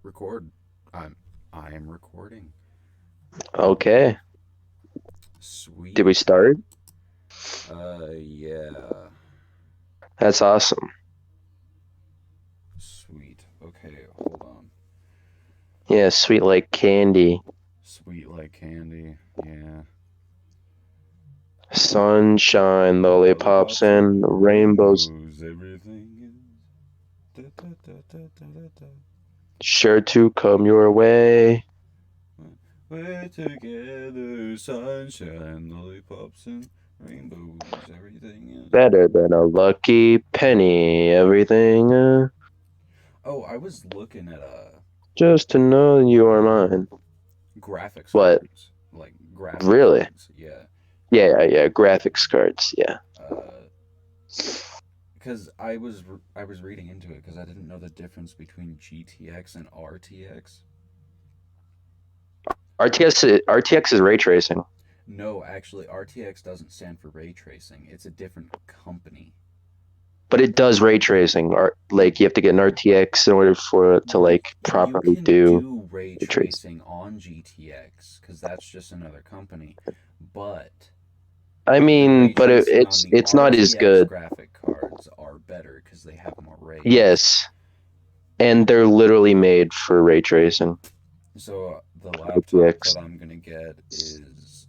Record. I'm. I am recording. Okay. Did Sweet. we start? Yeah. That's awesome. Sweet. Okay, hold on. Yeah, sweet like candy. Sweet like candy. Yeah. Sunshine, lollipops, Lollipops and and rainbows rainbows. Everything is. Da, da, da, da, da, da, sure to come your way. da. We're together. Sunshine, lollipops and rainbows. Everything is. Better than a lucky penny. Everything, Oh, I was looking at just to know you are mine. graphics What? cards. Like graphic Really? cards. Yeah. Yeah. Graphics cards. Yeah. Uh, because I was reading into it because I didn't know the difference between GTX and RTX. RTX is ray tracing, No, actually, RTX doesn't stand for ray tracing. It's a different company. but it does ray tracing. Like you have to get an RTX in order for it to You like you properly can do do ray ray tracing. tracing on GTX because that's just another company, but I the ray mean, but tracing on the it's not as RTX good. graphic cards are better because they have more rays. Yes, and they're literally made for ray tracing. So the laptop that RTX. I'm gonna get is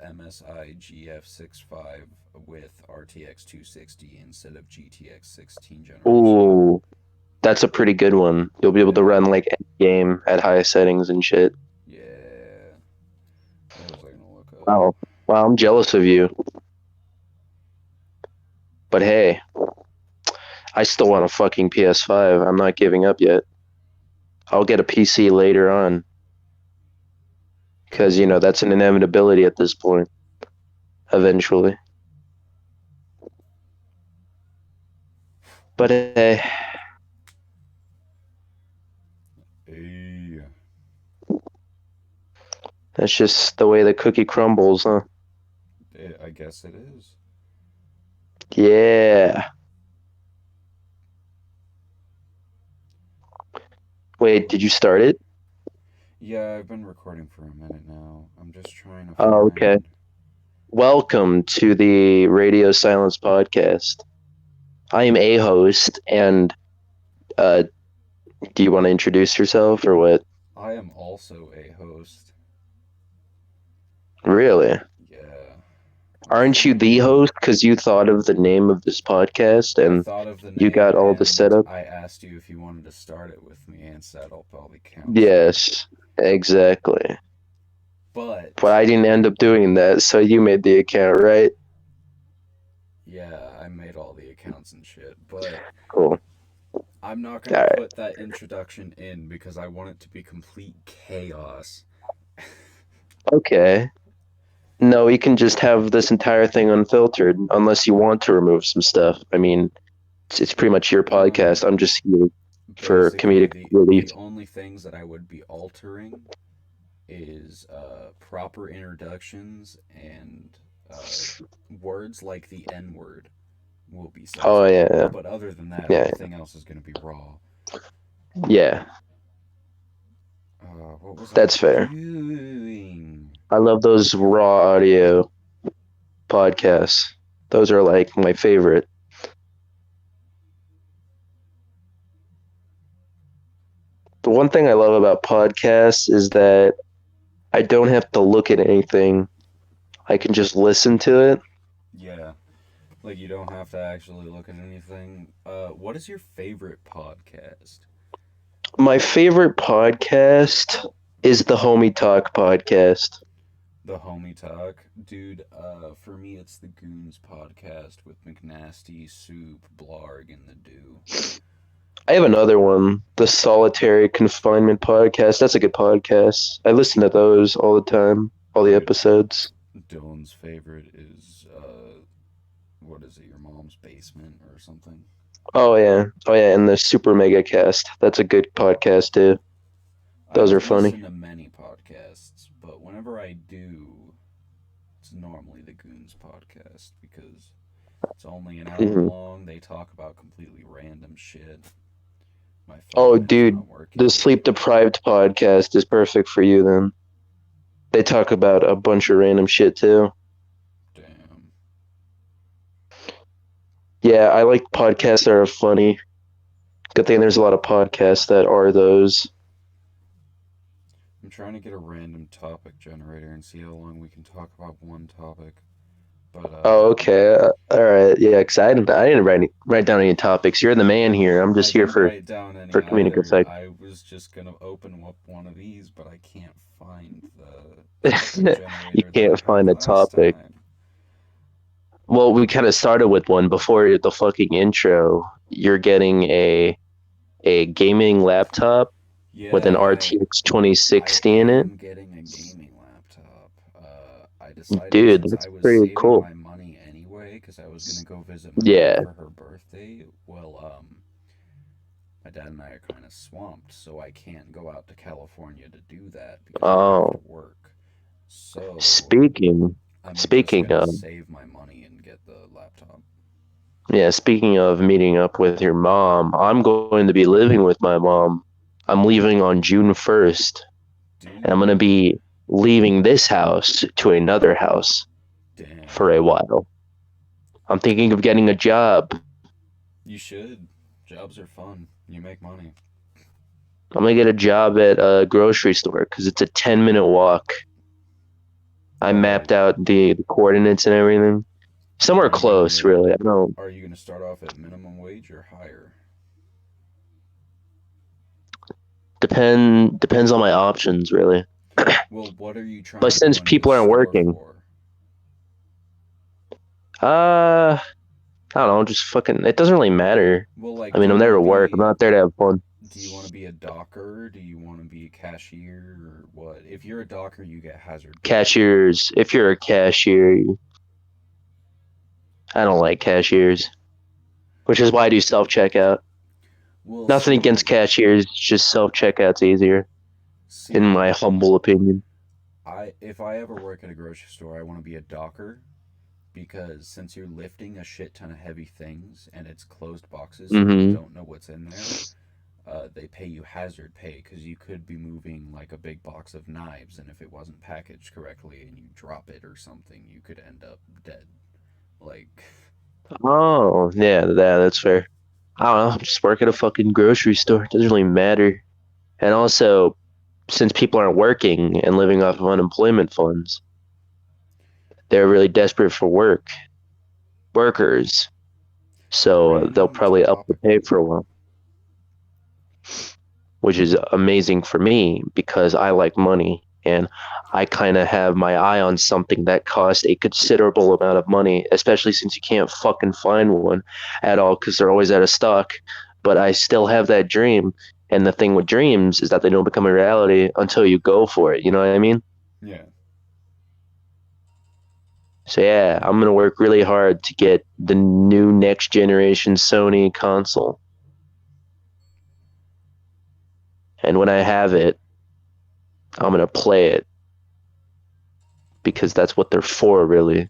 MSI GF65 with RTX 260 instead of GTX 16 generation. Ooh, that's a pretty good one. You'll be able to Yeah, run like any game at high settings and shit. yeah. What was I gonna look up? Wow, wow, I'm jealous of you. But hey, I still want a fucking PS5. I'm not giving up yet. I'll get a PC later on because that's an inevitability at this point. Eventually, but hey, Hey, that's just the way the cookie crumbles, huh? I guess it is. Yeah. Wait, did you start it? Yeah, I've been recording for a minute now. I'm just trying to Oh, okay. find. Welcome to the Radio Silence podcast. I am a host, and uh, do you want to introduce yourself or what? I am also a host. Really? Yeah, I'm Aren't you trying the to. host because you thought of the name of this podcast I and thought of the you name got all the and setup? I asked you if you wanted to start it with me and set up all the accounts. Yes, exactly. But But I didn't end up doing that, so you made the account, right? yeah, I made all the accounts and shit. But Cool. I'm not All gonna right. put that introduction in because I want it to be complete chaos. Okay. No, we can just have this entire thing unfiltered, unless you want to remove some stuff. I mean, it's pretty much your um, podcast. I'm just here for Basically, comedic relief. the only things that I would be altering is proper introductions and uh, words like the N word will be Oh censored. yeah, But other than that, yeah, everything else is gonna be raw. yeah. What was I That's fair. doing? I love those raw audio podcasts. Those are like my favorite. The one thing I love about podcasts is that I don't have to look at anything. I can just listen to it. Yeah, like you don't have to actually look at anything. What is your favorite podcast? My favorite podcast is the Homie Talk podcast. The Homie Talk, dude. For me, it's the Goons podcast with McNasty, Soup, Blarg, and the Do. I have another one, the Solitary Confinement podcast. That's a good podcast. I listen to those all the time, all the Dude, episodes. Dylan's favorite is what is it? Your mom's basement or something? Oh yeah, and the Super Mega Cast. That's a good podcast too. I Those are don't funny. listen to many podcasts, but whenever I do, it's normally the Goons podcast because it's only an hour Hmm. long. They talk about completely random shit. My Oh, phone is dude, not the working. sleep deprived podcast is perfect for you then. They talk about a bunch of random shit too. Damn. Yeah, I like podcasts that are funny. Good thing there's a lot of podcasts that are those. I'm trying to get a random topic generator and see how long we can talk about one topic. But Oh, okay. All right. Yeah, because I didn't write down any topics. You're the man here. I'm I just here didn't write down any for comedic either. effect. I was just gonna open up one of these, but I can't find the topic You generator that I can't had find a last topic. time. Well, we kind of started with one before the fucking intro. You're getting a gaming laptop with an Yeah, RTX I 2060 in it. am getting a gaming laptop. I decided Dude, since that's I was pretty saving cool. my money anyway, because I was gonna go visit my mom Yeah. for her birthday. Well, my dad and I are kind of swamped, so I can't go out to California to do that because I have to Oh, work. So speaking I'm just speaking gonna of save my money and get the laptop. yeah, speaking of meeting up with your mom, I'm going to be living with my mom. I'm leaving on June 1st, and I'm going to Dude, be leaving this house to another house for a damn. while. I'm thinking of getting a job. You should. Jobs are fun. You make money. I'm going to get a job at a grocery store because it's a 10-minute walk. I Uh, mapped out the coordinates and everything. are Somewhere you gonna close, really. I don't are you gonna start off at minimum wage or higher? depends on my options, really. Well, what are you trying But to go since into the people aren't store working, for? I don't know, just fucking. It doesn't really matter. Well, I like, do mean, I'm you there want to to work. I'm be not there to have fun. do you want to be a docker? Do you want to be a cashier or what? If you're a docker, you get hazard pay. Cashiers, if you're a cashier, I don't like cashiers, which is why I do self checkout. Well, Nothing against see, cashiers, just self checkout's easier, in see, my humble opinion. I if I ever work at a grocery store, I want to be a docker because since you're lifting a shit ton of heavy things and it's closed boxes, so you Mm-hmm. don't know what's in there. They pay you hazard pay because you could be moving like a big box of knives, and if it wasn't packaged correctly and you drop it or something, you could end up dead. Like, Oh, yeah, that's fair. I don't know, just work at a fucking grocery store. It doesn't really matter. And also, since people aren't working and living off of unemployment funds, they're really desperate for workers. So they'll random probably up the topic. pay for a while, which is amazing for me because I like money and I kind of have my eye on something that costs a considerable amount of money, especially since you can't fucking find one at all because they're always out of stock. But I still have that dream. And the thing with dreams is that they don't become a reality until you go for it. You know what I mean? Yeah. So yeah, I'm gonna work really hard to get the new next generation Sony console. And when I have it, I'm gonna play it because that's what they're for, really.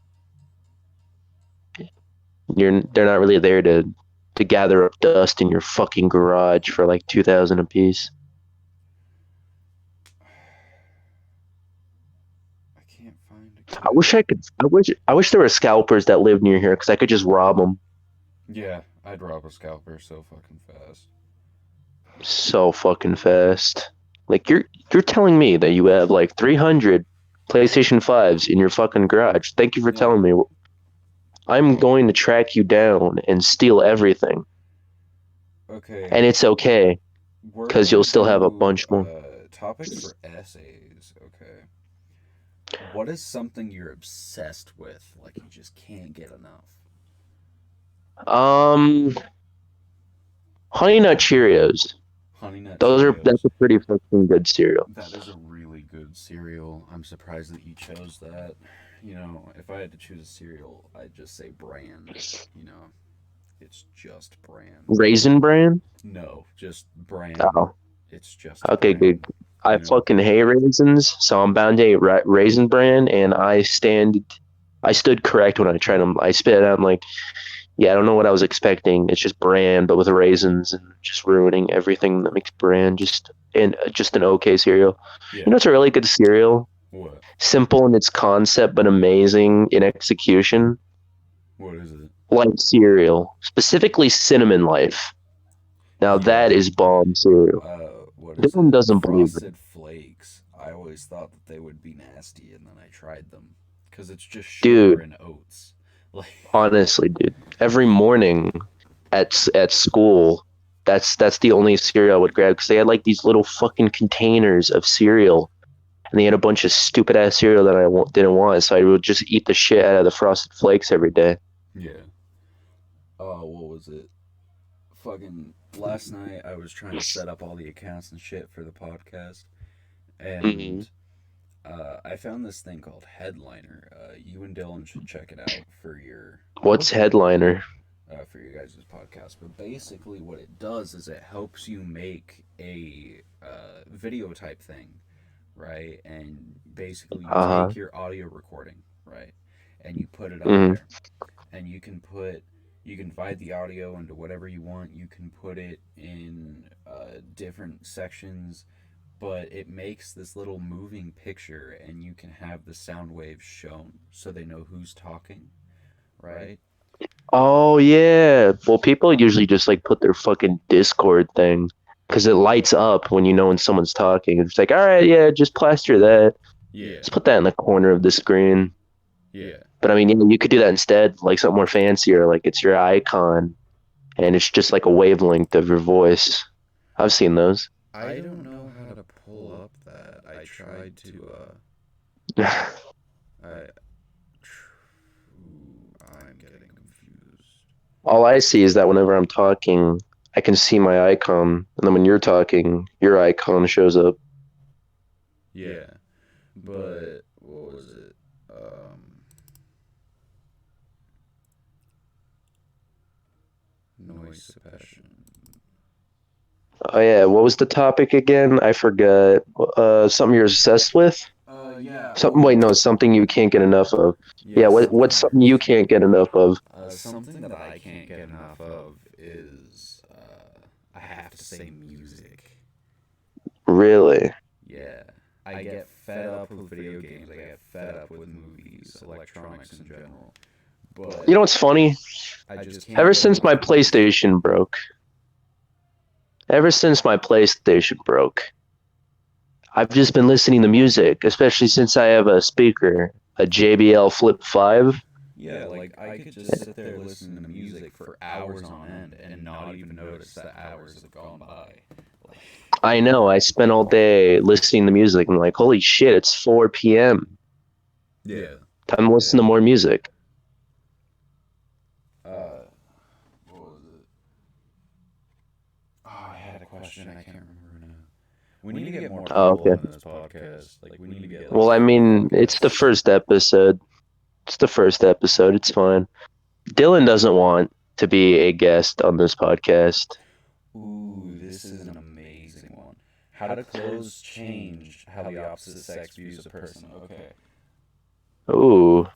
They're not really there to gather up dust in your fucking garage for like 2,000 a piece. I can't find a I wish good. I could. I wish there were scalpers that lived near here because I could just rob them Yeah, I'd rob a scalper so fucking fast. so fucking fast. Like you're telling me that you have like 300 PlayStation 5s in your fucking garage. Thank you for Yeah. telling me. I'm going to track you down and steal everything. Okay, And it's okay we're because gonna you'll still have a do bunch more. topics for essays. Okay. What is something you're obsessed with? Like you just can't get enough? Um, Honey Nut Cheerios. Honey Nut That's Cheerios. a pretty fucking good cereal. That is a really good cereal. I'm surprised that you chose that. You know, if I had to choose a cereal, I'd just say bran. You know, it's just bran. Raisin Bran? No, just bran. Oh, It's just okay, good. bran. I You know, fucking hate raisins, so I'm bound to eat Raisin Bran, and I stood correct when I tried them. I spit out like Yeah, I don't know what I was expecting. It's just bran, but with raisins and just ruining everything that makes bran just an okay cereal. You Yeah. know, it's a really good cereal. What? Simple in its concept, but amazing in execution. What is it? Life cereal, specifically Cinnamon Life. Now that Yeah. is bomb cereal. What is Dylan it? doesn't believe it. Frosted Flakes. I always thought that they would be nasty, and then I tried them because it's just sugar Dude, and oats. Like, honestly, dude. Every morning at school, that's the only cereal I would grab because they had like these little fucking containers of cereal, and they had a bunch of stupid ass cereal that didn't want, so I would just eat the shit out of the Frosted Flakes every day. yeah. What was it? Fucking last night I was trying to set up all the accounts and shit for the podcast, Mm-hmm. and I found this thing called Headliner. You and Dylan should check it out What's Headliner? for your guys' podcast. But basically, what it does is it helps you make a video type thing, right? And basically, you Uh-huh. take your audio recording, right, and you put it up Mm-hmm. there, and you can divide the audio into whatever you want. You can put it in different sections, but it makes this little moving picture, and you can have the sound waves shown so they know who's talking, right? Oh yeah. Well, people usually just like put their fucking Discord thing because it lights up when you know when someone's talking. It's like, all right, yeah, just plaster that. Yeah, Just put that in the corner of the screen. yeah. But I mean, you could do that instead, like something more fancier, like it's your icon and it's just like a wavelength of your voice. I've seen those. I don't know how to pull up that. I tried to. I. I'm getting confused. All I see is that whenever I'm talking, I can see my icon, and then when you're talking, your icon shows up. Yeah, but what was it? Noise suppression. Oh yeah, what was the topic again? I forgot. Something you're obsessed with? Yeah. Something. Wait, no, something you can't get enough of. Yeah, Yeah, what's something. something you can't get enough of? Something that I can't get enough of is, I have to say, music. Really? Yeah. I get fed up with video games. I get fed up with movies, electronics in general. You But know what's funny? I just can't Ever get since enough my music. PlayStation broke, ever since my PlayStation broke, I've just been listening to music, especially since I have a speaker, a JBL Flip 5. Yeah, like I could just sit there listening to music for hours on end and not even notice that hours have gone by. Like, I know, I spent all day listening to music. I'm like, holy shit, it's 4 p.m. yeah. Time to listen to more music. What was it? Oh, I had a question. I can't remember now. We need to get more Oh, people okay. on this podcast. Like, we need to get like Well, I four mean, it's the guests. first episode. It's the first episode. It's fine. Dylan doesn't want to be a guest on this podcast. Ooh, this is an amazing one. How do clothes change how the opposite sex views a person? Okay. Ooh,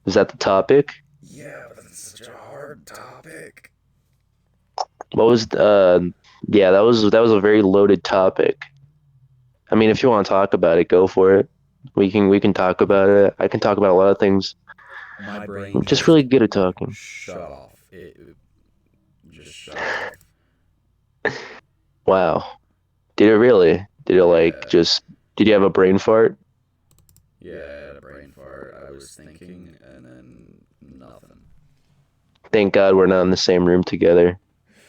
is that the topic? Yeah, but it's such a hard topic. What was yeah, that was a very loaded topic. I mean, if you want to talk about it, go for it. We can talk about it. I can talk about a lot of things. My brain I'm just just really good at talking. shut off. It just shut off. Wow. Did it really? Did it like Yeah. just did you have a brain fart? Yeah, I had a brain fart. I was thinking and then nothing. Thank God we're not in the same room together,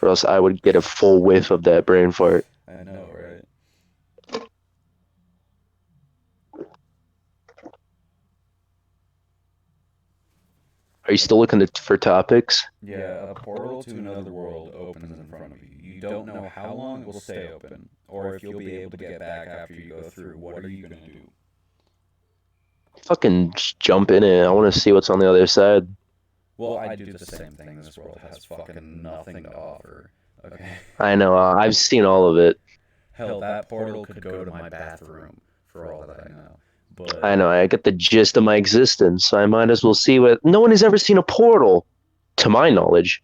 or else I would get a full whiff of that brain fart. I know, right? Are you still looking for topics? Yeah, a portal to another world opens in front of you. You don't know how long it will stay open, or if you'll be able to get back after you go through. What are you gonna do? Fucking just jump in it. I want to see what's on the other side. Well, I do the same thing. This world has fucking nothing to offer. Okay. I know. I've seen all of it. Hell, that portal could go to my bathroom for all that I know. But I know. I get the gist of my existence. So I might as well see what. No one has ever seen a portal. to my knowledge.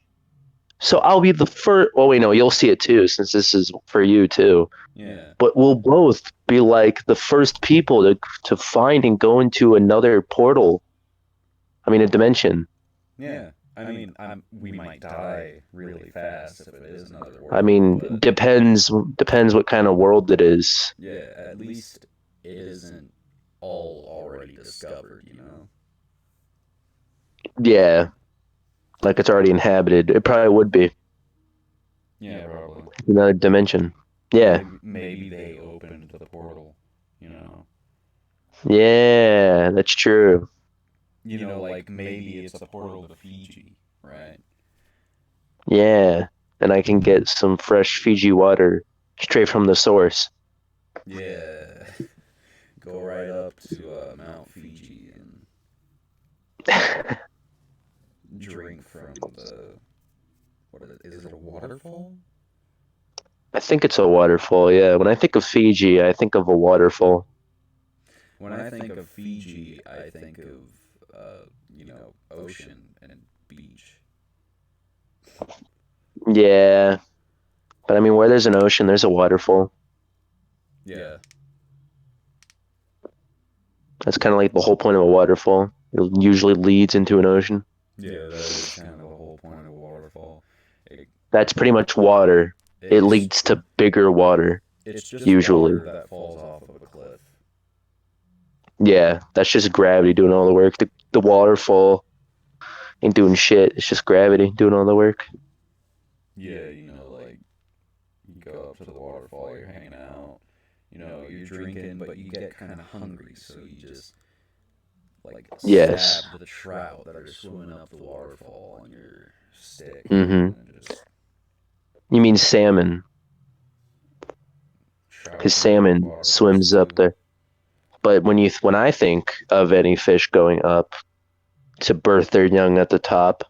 So I'll be the first. Well, wait, no, you'll see it too, since this is for you too. Yeah. But we'll both be like the first people to find and go into another portal. I mean, a dimension. Yeah. I mean, we might die really fast if it is another I world, mean, but depends what kind of world it is. yeah, at least it isn't all already discovered, you know? Yeah, like it's already inhabited. It probably would be Yeah, probably. another dimension. Yeah, Maybe they opened the portal, you know? yeah, that's true. Like maybe it's a portal to Fiji, right? Yeah, and I can get some fresh Fiji water straight from the source. Yeah. Go right up to Mount Fiji and drink from the what is it a waterfall? I think it's a waterfall. Yeah, when I think of Fiji, I think of a waterfall. When I think of Fiji, I think of ocean and beach. Yeah, but I mean, where there's an ocean, there's a waterfall. Yeah. That's kind of like the whole point of a waterfall. It usually leads into an ocean. Yeah, that is kind of the whole point of a waterfall. It, That's pretty much water. It it's leads to bigger water, it's just usually. water that falls off of a cliff. Yeah, that's just gravity doing all the work. The waterfall ain't doing shit. It's just gravity doing all the work. Yeah, like you go up to the waterfall, you're hanging out, you're drinking, but you get kind of hungry, so you just like Yes. stab the trout that are swimming up the waterfall on your stick, Mm-hmm. and just You mean salmon? trout Because can be salmon water fish swims up too. there. But when I think of any fish going up to birth their young at the top,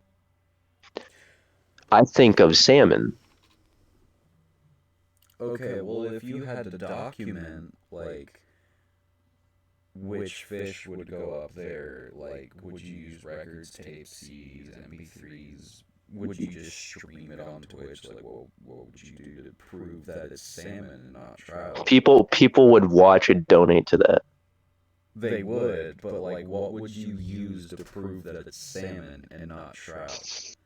I think of salmon. Okay, well, if you had to document like which fish would go up there, like would you use records, tapes, CDs, MP3s? Would you just stream it on Twitch? Like, what would you do to prove that it's salmon and not trout? People would watch and donate to that. They would, but like, what would you use to prove that it's salmon and not trout?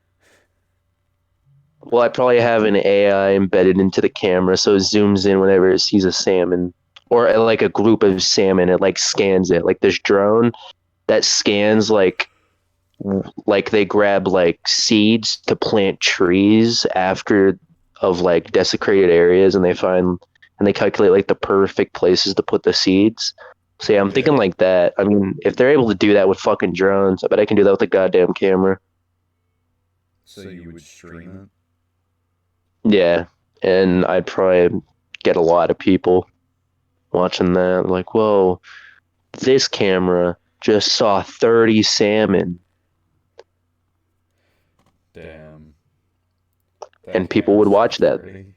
Well, I probably have an AI embedded into the camera, so it zooms in whenever it sees a salmon or like a group of salmon. It like scans it. Like this drone that scans like they grab like seeds to plant trees after of like desecrated areas, and they calculate like the perfect places to put the seeds. So yeah, I'm thinking Yeah. like that. I mean, if they're able to do that with fucking drones, I bet I can do that with a goddamn camera. So you would stream Yeah, and I'd probably get a lot of people watching that. Like, whoa, this camera just saw 30 salmon, it? Damn, that and people camera would saw watch that. 30.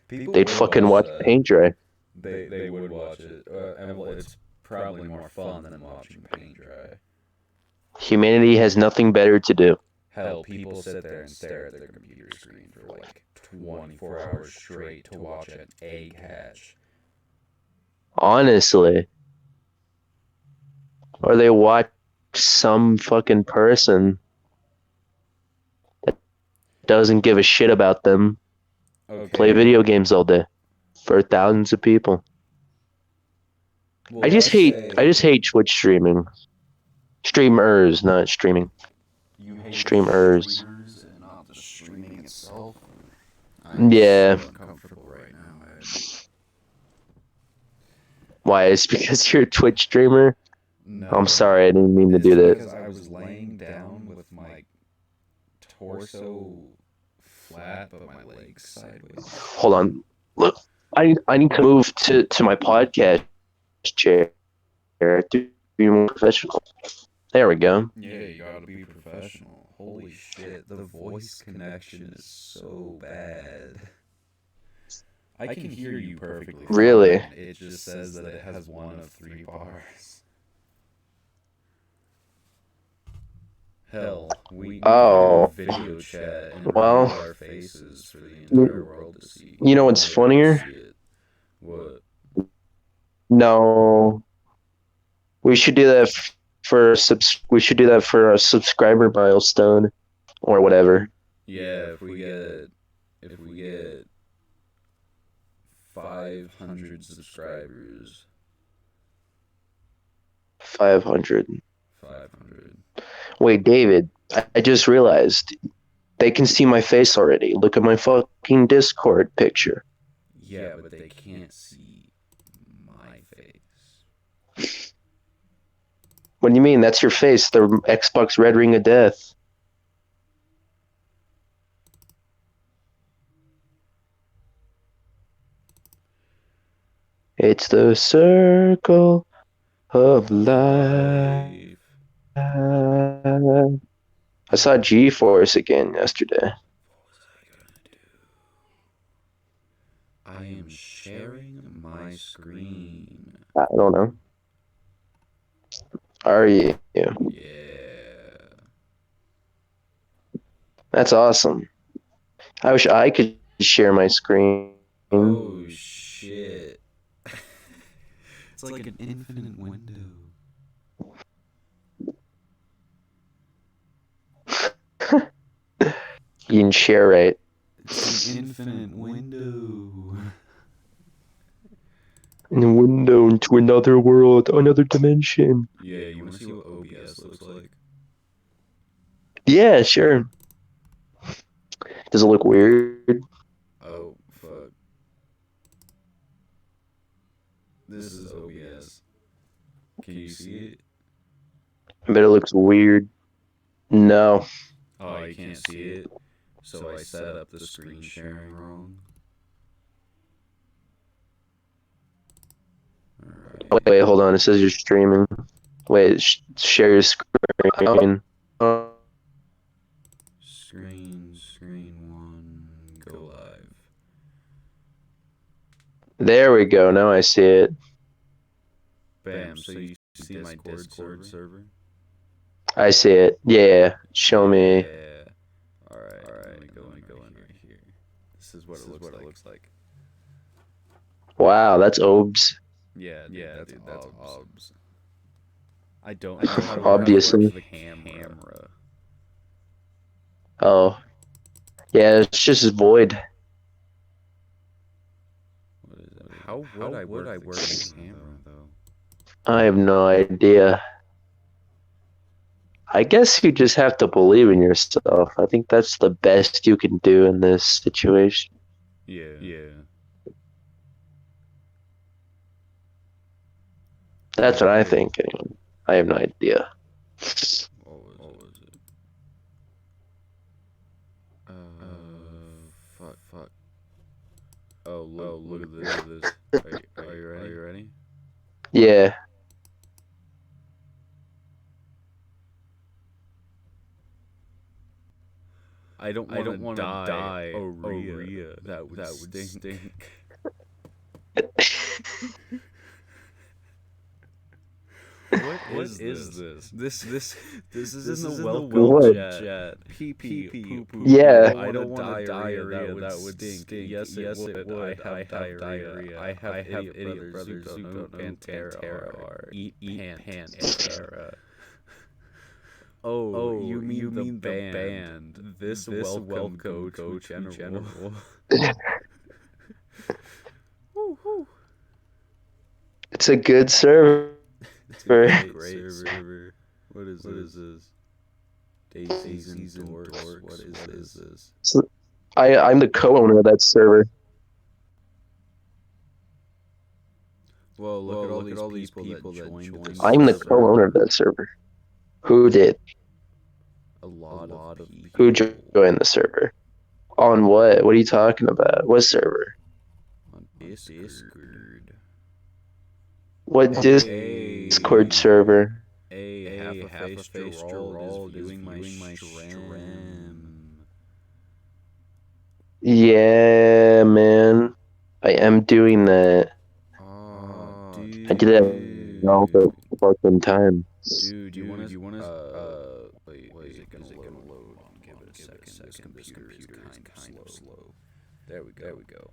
People They'd would fucking watch watch that. paint dry. They would watch it, and well, it's probably more fun than watching paint dry. Humanity has nothing better to do. Hell, people sit there and stare at their computer screen for like 24 hours straight to watch an egg hatch. Honestly. Or they watch some fucking person that doesn't give a shit about them play Okay, video games all day for thousands of people. well, let's I just say hate Twitch streaming. Streamers, not streaming. you hate the Streamers. streamers and not the streaming itself. I am Yeah. so uncomfortable right now, Ed. Why? It's because you're a Twitch streamer? I'm No, sorry, I didn't mean to it's do that. because I was laying down with my torso flat, but my legs sideways. Hold on. Look, I need to move to my podcast chair to be more professional. There we go. Yeah, you gotta be professional. Holy shit, the voice connection is so bad. I can hear you perfectly Really? fine. It just says that it has one of three bars. Hell, we could do Oh, video chat and well, reveal our faces for the entire you, world to see. you know what's Only I could funnier? see it. What? No, we should do that we should do that for a subscriber milestone or whatever. Yeah, if we get 500 subscribers, 500. 500. Wait, David, I just realized they can see my face already. Look at my fucking Discord picture. Yeah, but they can't see my face. What do you mean? That's your face, the Xbox Red Ring of Death. It's the circle of Of life. life. I saw G-Force again yesterday. What was I gonna do? I am sharing my screen. I don't know. Are you? Yeah. That's awesome. I wish I could share my screen. Oh shit. It's like an infinite window. You can share, right? It's an infinite window. In a window into another world, another dimension. Yeah, you wanna see what OBS looks like? Yeah, sure. Does it look weird? Oh, fuck. This is OBS. Can you see it? I bet it looks weird. No. Oh, you can't see it? So I set up the screen sharing wrong. Alright. Wait, hold on. It says you're streaming. Wait, share your screen. Screen one, go live. There we go. Now I see it. Bam, so you see my Discord server? I see it. Yeah. Show me. Yeah. Alright, let me go in right here. This is what it looks like. Wow, that's Obes. Yeah, dude, that's obs. I don't know how to Obviously. work the camera. Oh. Yeah, it's just void. What is it? How would I work the camera though? I have no idea. I guess you just have to believe in yourself. I think that's the best you can do in this situation. Yeah. That's what I think, anyway. I have no idea. What was it? Fuck. Oh, look at this. Are you ready? Yeah. I don't want to die. Rhea. That would stink. What is this? This is in the welcome What? chat. Pee poo poo. Yeah. I don't want diarrhea. That would stink. Yes, it would. I have diarrhea. I have idiot brothers who don't know who Pantera are. Eat Pantera. Oh, you mean the band. This welcome go to general. It's a good server. It's a great server. What is this? Daisies and dorks. What is this? I'm the co-owner of that server. Well, look at all these people that joined this I'm the server. co-owner of that server. Who did? A lot of people. Who joined the server? On what? What are you talking about? What server? On Discord. What Discord server? Half a face Gerald is viewing my stream. Yeah, man. I am doing that. Oh, I did it all for quite some time. Dude, you want to, wait, is it gonna load? Give it a second. This computer is kind of slow. There we go.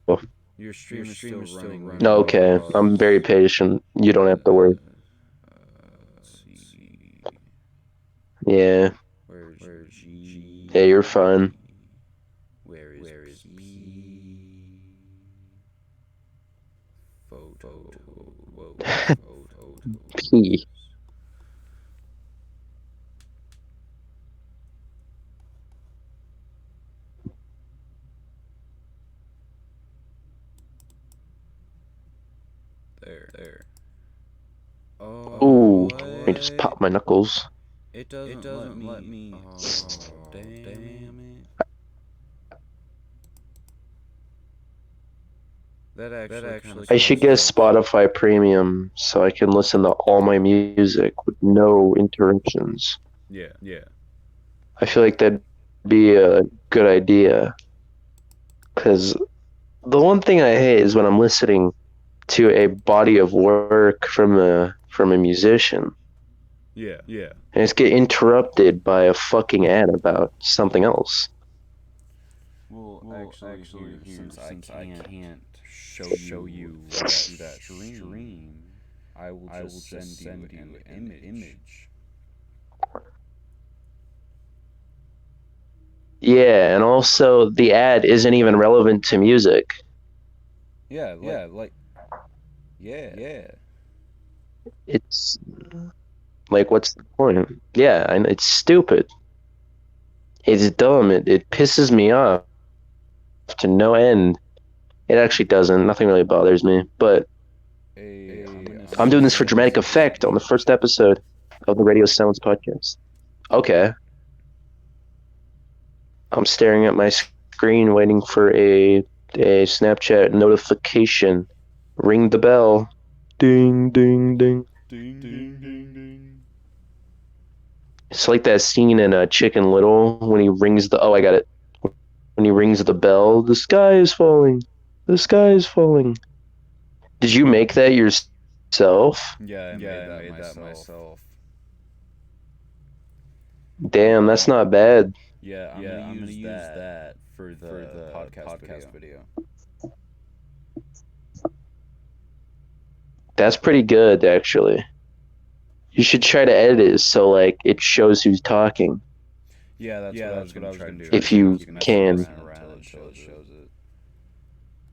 Oh, Your stream is still running when you okay. I'm very patient. You don't have to worry. let's see. Yeah, Where's your yeah, G? you're fine. Where is P? Photo. Whoa. Photos. P. There. Ooh, Oh, I just what? popped my knuckles. It doesn't let me. Oh, damn it. That actually kind of I should get sucks. Spotify Premium so I can listen to all my music with no interruptions. Yeah. I feel like that'd be a good idea. Because the one thing I hate is when I'm listening to a body of work from a musician Yeah. and it's get interrupted by a fucking ad about something else. Well, actually, here, since I can't show you that stream, I will just send you an image. Yeah, and also the ad isn't even relevant to music. Yeah, yeah. It's like, what's the point? Yeah, and it's stupid. It's dumb. It pisses me off to no end. It actually doesn't. Nothing really bothers me. But I'm doing this for dramatic effect on the first episode of the Radio Silence podcast. Okay. I'm staring at my screen waiting for a Snapchat notification. Ring the bell. Ding, ding, ding. Ding. It's like that scene in Chicken Little when he rings the. Oh, I got it. When he rings the bell, the sky is falling. The sky is falling. Did you make that yourself? Yeah, I made that myself. Damn, that's not bad. Yeah, I'm gonna use that for the podcast video. That's pretty good, actually. You should try to edit it so like it shows who's talking, Yeah, that's what I was gonna try to do. if I'm gonna you keep can. messing around until it shows it.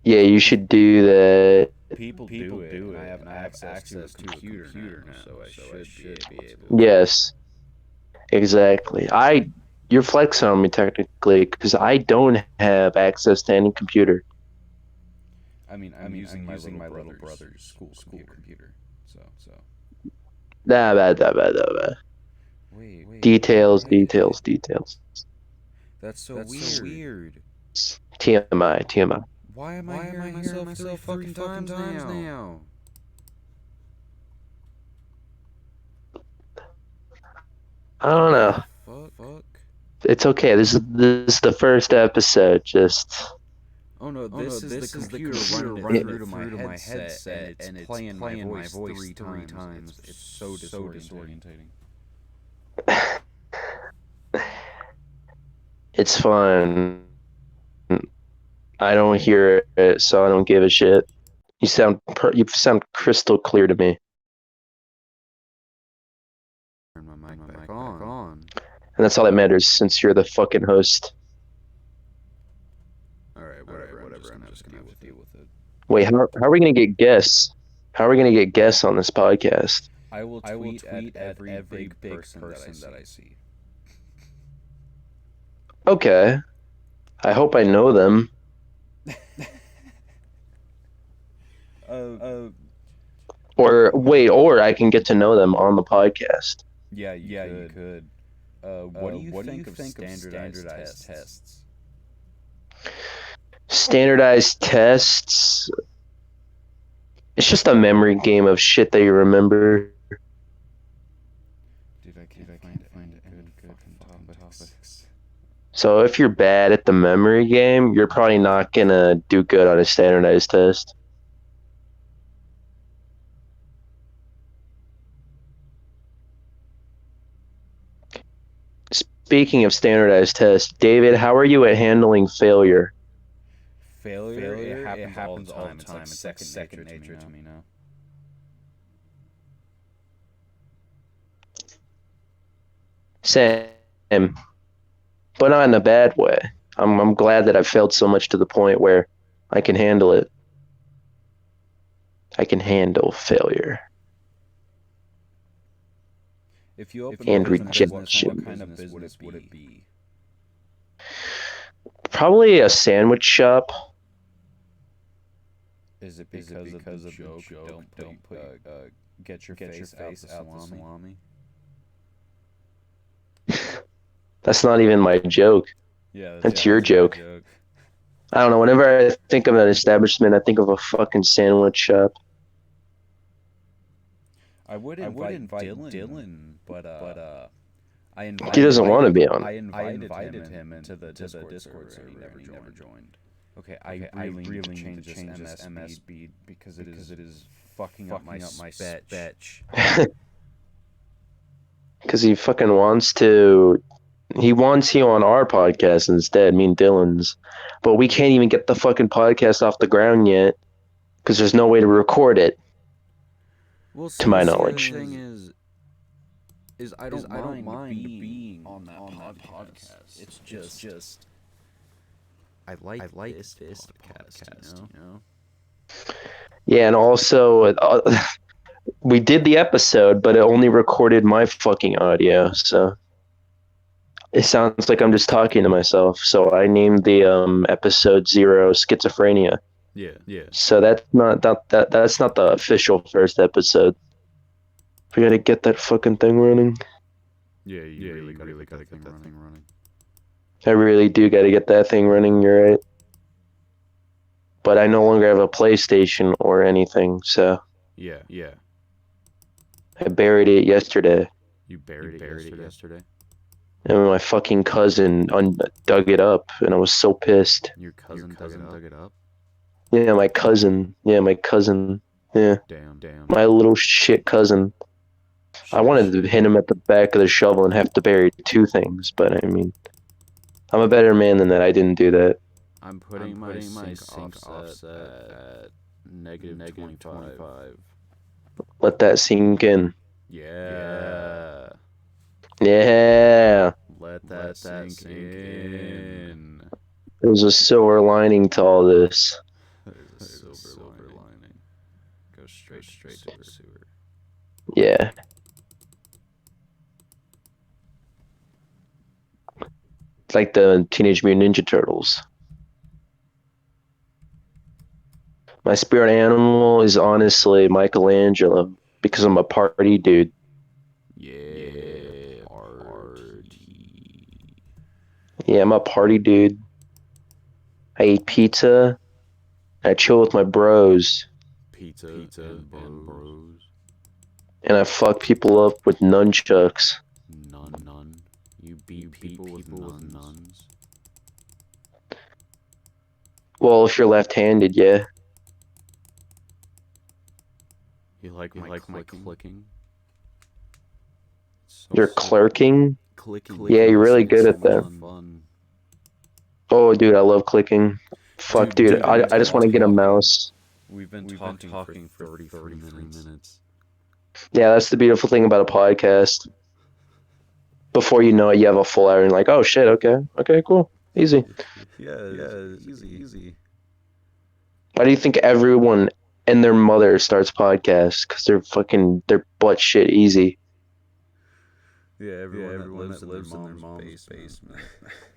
Yeah, you should do that. People do it, and I have access to a computer now, so I should be able to. Yes, exactly. You're flexing on me technically because I don't have access to any computer. I mean, I'm using my little brother's school computer. So. Nah. Wait, Details. That's so weird. TMI. Why am I hearing myself three fucking times now? I don't know. Fuck. It's okay. This is the first episode. Just Oh no, this is the computer running through to my headset, and it's playing my voice three times. It's so disorientating. it's fine. I don't hear it, so I don't give a shit. You sound crystal clear to me, Turn my mic back on. and that's all that matters since you're the fucking host. Alright, whatever. I'm just gonna have to deal with it. Wait, how are we gonna get guests? How are we gonna get guests on this podcast? I will tweet at every big person that I see. Okay, I hope I know them. Or I can get to know them on the podcast. Yeah, you could. What do you think of standardized tests? Standardized tests. It's just a memory game of shit that you remember. Dude, I can't find it. Good fucking topics. So if you're bad at the memory game, you're probably not gonna do good on a standardized test. speaking of standardized tests, David, how are you at handling failure? Failure, it happens all the time. It's like second nature to me now. Same, but not in a bad way. I'm glad that I've failed so much to the point where I can handle it. I can handle failure If you open a and business, rejection. what kind of business would it be? Probably a sandwich shop. Is it because of the joke? Don't put get your face out the salami. That's not even my joke. Yeah, That's your joke. I don't know. Whenever I think of an establishment, I think of a fucking sandwich shop. I would invite Dylan, but I He doesn't want to be on. I invited him into the Discord server, and he never joined. Okay, I really need to change this MS speed because it is fucking up my spetch. Because he fucking wants to. He wants you on our podcast instead, me and Dylan's. But we can't even get the fucking podcast off the ground yet because there's no way to record it, Well, to my knowledge. The thing is I don't mind being on that podcast. It's just I like this podcast, you know? Yeah, and also, we did the episode, but it only recorded my fucking audio, so it sounds like I'm just talking to myself. So I named the episode 0 schizophrenia. Yeah. So that's not the official first episode. We gotta get that fucking thing running. Yeah, you really gotta get that thing running. I really do gotta get that thing running, you're right. But I no longer have a PlayStation or anything, so Yeah. I buried it yesterday. You buried it yesterday? And my fucking cousin dug it up, and I was so pissed. Your cousin dug it up? Yeah, my cousin. Yeah. Damn. My little shit cousin. I wanted to hit him at the back of the shovel and have to bury 2 things, but I mean, I'm a better man than that. I didn't do that. I'm putting my sink offset at negative 25. Let that sink in. Yeah. Yeah. Let that sink in. There's a silver lining to all this. There's a silver lining. Go straight to the sewer. Yeah. It's like the Teenage Mutant Ninja Turtles. My spirit animal is honestly Michelangelo because I'm a party dude. Yeah, party. Yeah, I'm a party dude. I eat pizza. I chill with my bros. Pizza and bros. And I fuck people up with nunchucks. None. You beat people with nuns. Well, if you're left-handed, yeah. You like my clicking? You're clerking? Clicking. Yeah, you're really good at that. Fun. Oh, dude, I love clicking. Fuck, dude, I just want to get a mouse. We've been talking for 33 minutes. Yeah, that's the beautiful thing about a podcast. Before you know it, you have a full hour and you're like, oh shit, okay, cool, easy. Yeah, easy. Why do you think everyone and their mother starts podcasts? Because they're butt shit easy. Yeah, everyone that lives in their mom's basement.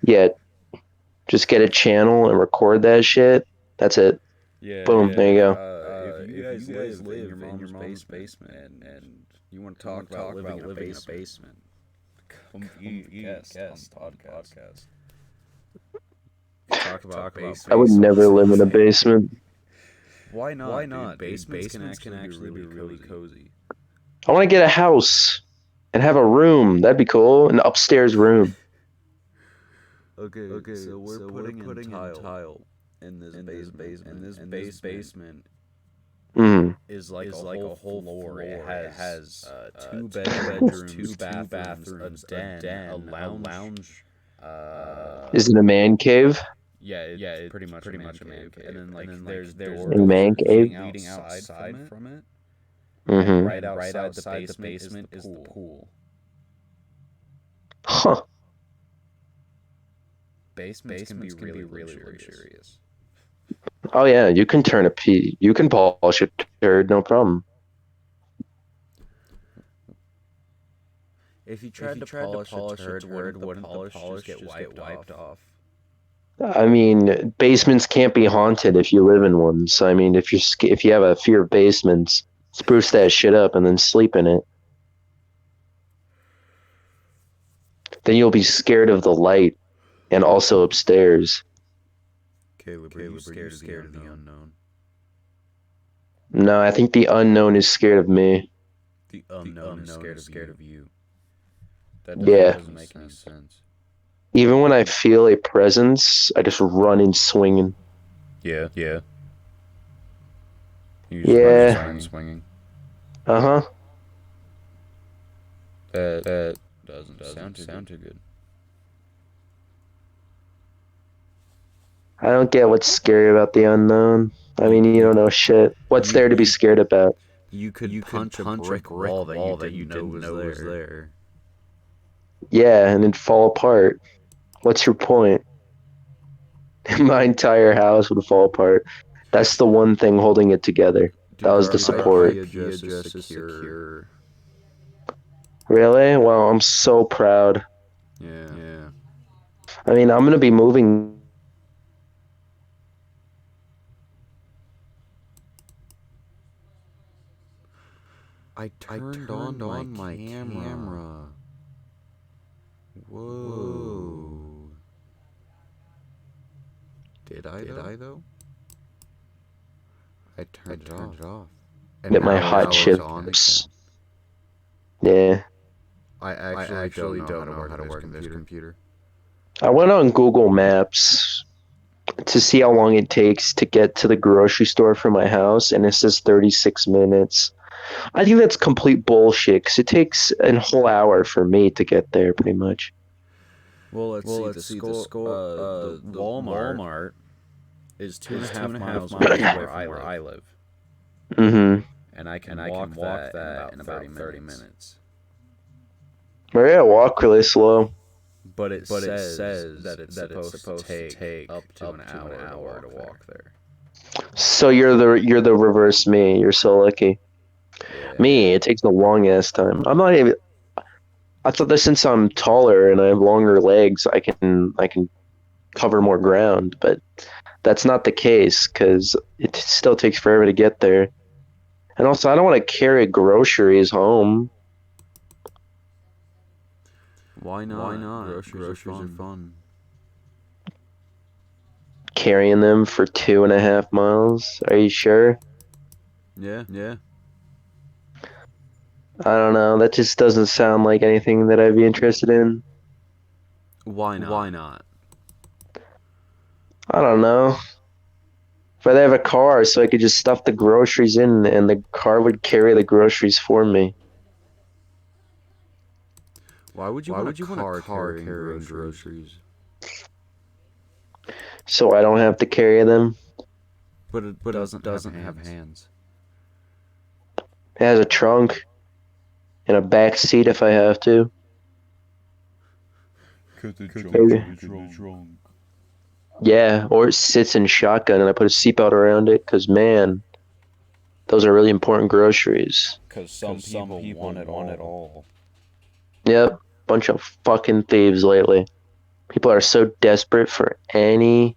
Yeah, just get a channel and record that shit. That's it. Yeah. Boom, there you go. If you guys live in your mom's basement and you want to talk about living in a basement, come guest on podcast. Talk about basements. I would never live in a basement. Why not? Basements can actually be really cozy. I want to get a house and have a room. That'd be cool. An upstairs room. Okay. So we're putting in tile in this basement. And this basement Mm. is like a whole floor. It has two bedrooms, two bathrooms, a den, a lounge. Is it a man cave? Yeah, it's pretty much a man cave. And then there's A man doors cave? leading outside from it. And Mm-hmm. right outside the basement is the pool. Huh. Basements can be really luxurious. Oh yeah, you can turn a P. You can polish a turd, no problem. If you tried to polish a turd, wouldn't the polish just get wiped off? I mean, basements can't be haunted if you live in one. So I mean, if you have a fear of basements, spruce that shit up and then sleep in it. Then you'll be scared of the light and also upstairs. Caleb, are you scared of the unknown? No, I think the unknown is scared of me. The unknown is scared of you. That Yeah. doesn't make any sense. Even when I feel a presence, I just run in swinging. Yeah. You just Yeah. run swinging. Uh-huh. That doesn't sound too good. I don't get what's scary about the unknown. I mean, you don't know shit. What's there to be scared about? You could punch a brick wall that you didn't know was there. Yeah, and it'd fall apart. What's your point? My entire house would fall apart. That's the one thing holding it together. That Dude, was the our support. IP address is secure. Really? Well, I'm so proud. Yeah. I mean, I'm gonna be moving. I turned on my camera. Whoa. Did I though? I turned it off. And Get my now hot it's on chips. again. Yeah. I actually don't know how to work this computer. I went on Google Maps to see how long it takes to get to the grocery store from my house, and it says 36 minutes. I think that's complete bullshit because it takes a whole hour for me to get there, pretty much. Well, let's see. The Walmart is 2.5 miles away from where I live, Mm-hmm. and I can walk that in about 30 minutes. Yeah, walk really slow. But it says that it's supposed to take up to an hour to walk there. So you're the reverse me. You're so lucky. Yeah. Me, it takes a long ass time. I'm not even. I thought that since I'm taller and I have longer legs, I can cover more ground, but that's not the case because it still takes forever to get there. And also, I don't want to carry groceries home. Why not? Groceries are fun. Carrying them for 2.5 miles. Are you sure? Yeah. I don't know. That just doesn't sound like anything that I'd be interested in. Why not? I don't know. If I have a car, so I could just stuff the groceries in, and the car would carry the groceries for me. Why would you want a car carrying groceries? So I don't have to carry them. But it doesn't have hands. It has a trunk and a back seat if I have to. Trunk. Yeah, or it sits in shotgun and I put a seatbelt around it because, man, those are really important groceries. Because some people want it all. Yep, bunch of fucking thieves lately. People are so desperate for any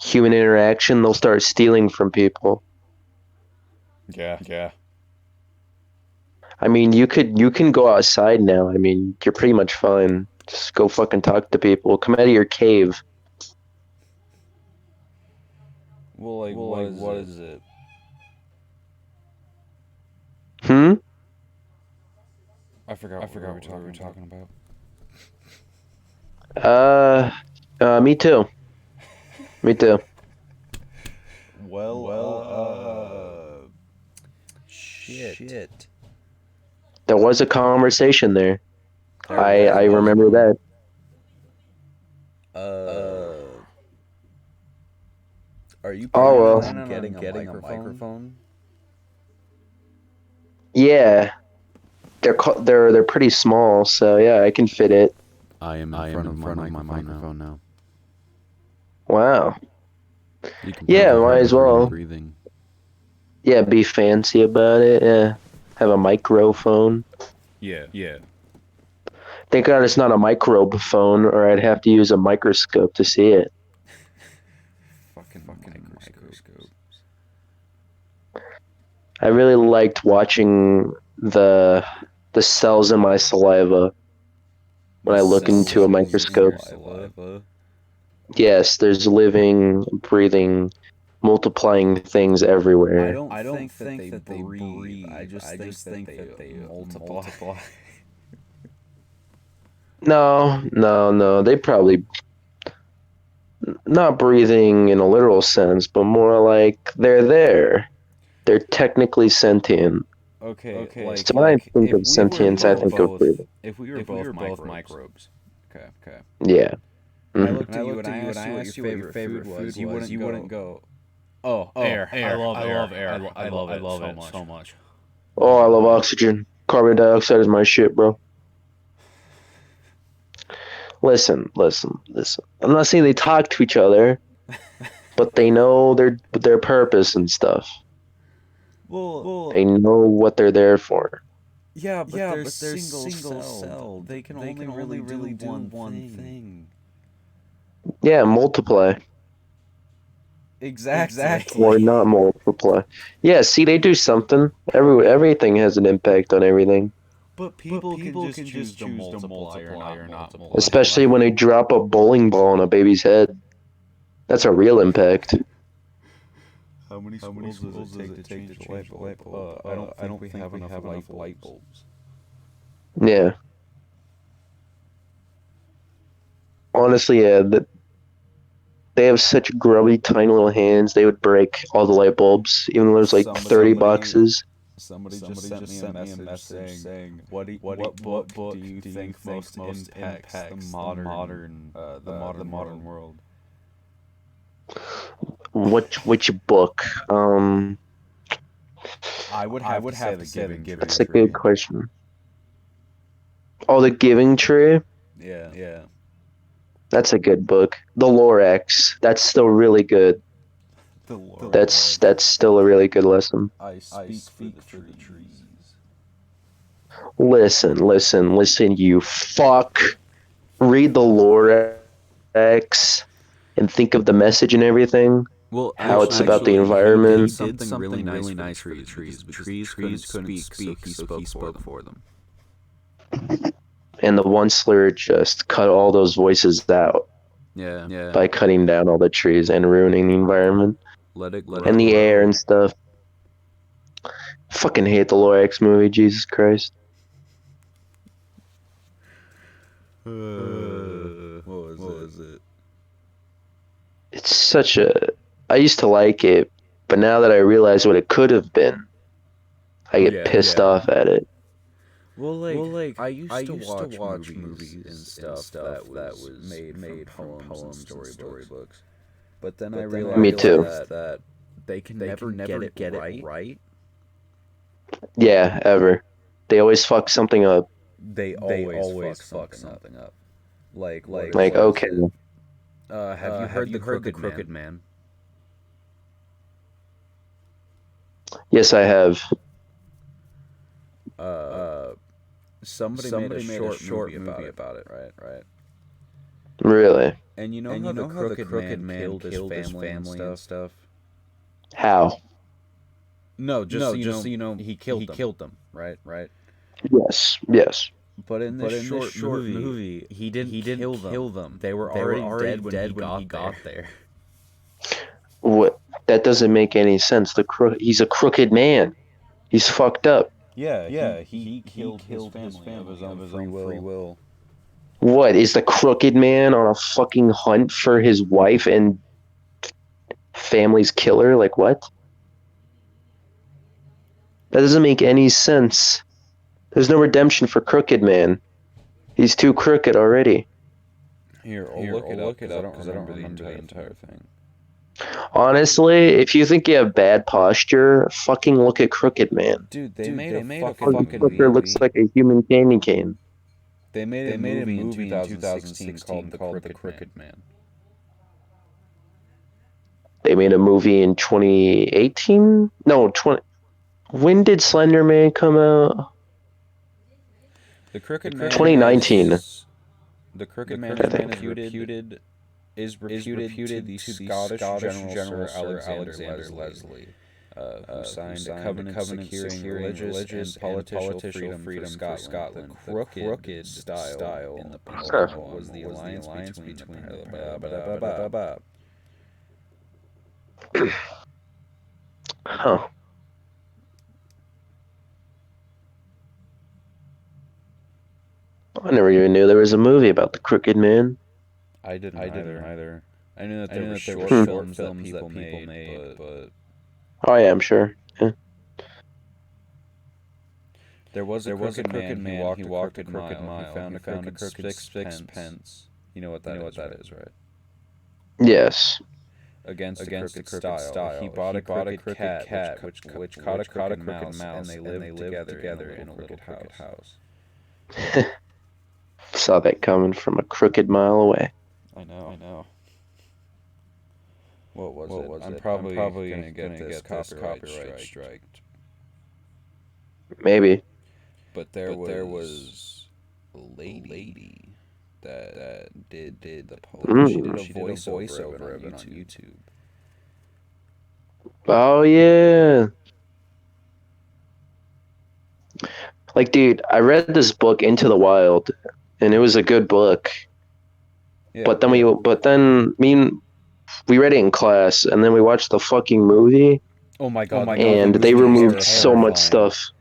human interaction, they'll start stealing from people. Yeah. I mean, you can go outside now. I mean, you're pretty much fine. Just go fucking talk to people. Come out of your cave. Well, what is it? Hmm? I forgot what we were talking about. Me too. Me too. Well, shit. There was a conversation there. There I was remember one. that. Uh, are you Oh planning well. on getting a microphone? Yeah. They're pretty small, so yeah, I can fit it. I am in front of my microphone now. Wow. You can Yeah, might probably as hear me well. breathing. Yeah, be fancy about it. Yeah. Have a microphone. Yeah. Thank God it's not a microphone, or I'd have to use a microscope to see it. Fucking microscope. I really liked watching the the cells in my saliva when The I look into a cells in microscope. your saliva. Yes, there's living, breathing, multiplying things everywhere. I don't think that they breathe. I just think that they multiply. No. They probably not breathing in a literal sense, but more like they're there. They're technically sentient. Okay, So when I think if of sentience, I think of breathing. we were both microbes. Okay. Yeah. And I Hmm. looked at you and I asked you what your favorite food was, you wouldn't go, "Oh, air. I love air. I love it so much." Oh, I love oxygen. Carbon dioxide is my shit, bro. Listen. I'm not saying they talk to each other, but they know their purpose and stuff. Well, They know what they're there for. yeah, but they're single celled. They can only really do one thing. Yeah, multiply Exactly. or not multiply. Yeah, see, they do something. Everything has an impact on everything, But people can just choose to multiply or not multiply. especially when they drop a bowling ball on a baby's head. That's a real impact. How many swirls does it take to change a light bulb? I don't think we have enough light bulbs. Yeah, honestly, yeah. They have such grubby, tiny little hands. They would break all the light bulbs, even though there's like 30 boxes. Somebody just sent me a message saying, what book do you think most impacts the modern world?" Which book? I would have to say the Giving That's a good Tree. question. Oh, The Giving Tree. Yeah. That's a good book. The Lorax. That's still really good. The That's still a really good lesson. I speak for the trees. Listen, you fuck. Read the Lorax and think of the message and everything. Well, How it's about the he environment. did something really nice for the trees because trees couldn't speak, so he spoke for them. And the one slur just cut all those voices out Yeah. by cutting down all the trees and ruining the environment Let it and the air grow. and stuff. Fucking hate the Lorax movie, Jesus Christ. What was it? It's such a. I used to like it, but now that I realize what it could have been, I get pissed off at it. Well, I used to watch movies and stuff that was made from poems and storybooks. But then I Me realized too. that they can never get it right. Yeah, ever. They always fuck something up. They always fuck something up. Like Like, what is okay, it? Have you heard the Crooked Man? yes, I have. Uh, somebody made a short movie about it, right? Really? And you know how the Crooked Man killed his family and stuff? How? No, just so you know, he killed them, right? Yes. But in this short movie, he didn't kill them. They were already dead when he got there. What? That doesn't make any sense. He's a crooked man. He's fucked up. Yeah, he killed his family of his own free will. What is the crooked man on a fucking hunt for his wife and family's killer? Like what? That doesn't make any sense. There's no redemption for Crooked Man. He's too crooked already. Here, I'll look it up because I don't remember the entire thing. Honestly, if you think you have bad posture, fucking look at Crooked Man. Dude, they made a Fucking fucking Crooker looks movie. like a human candy cane. They made a movie in 2016 called The Crooked Man. They made a movie in 2018? No, 20. When did Slender Man come out? The Crooked Man 2019. The Crooked Man is reputed to the Scottish General Sir Alexander Leslie, who signed a covenant securing religious and political freedom for Scotland. The crooked style in the poem was the alliance between Huh. I never even knew there was a movie about the Crooked Man. I didn't either. I knew that there were short films that people made, but Oh yeah, I'm sure. Yeah. there was a crooked man. He walked a crooked mile. He found a crooked sixpence. You know what that is, right? Yes. Against the crooked style. He bought a crooked cat, which caught a crooked mouse, and they lived together in a little crooked house. Saw that coming from a crooked mile away. I know. What was it? I'm probably gonna get this copyright striked. Maybe. But there was a lady that did the poem. She did a voiceover of it on YouTube. Oh yeah. Like, dude, I read this book Into the Wild, and it was a good book. Yeah, but then we read it in class, and then we watched the fucking movie. Oh my god! And they removed so much stuff.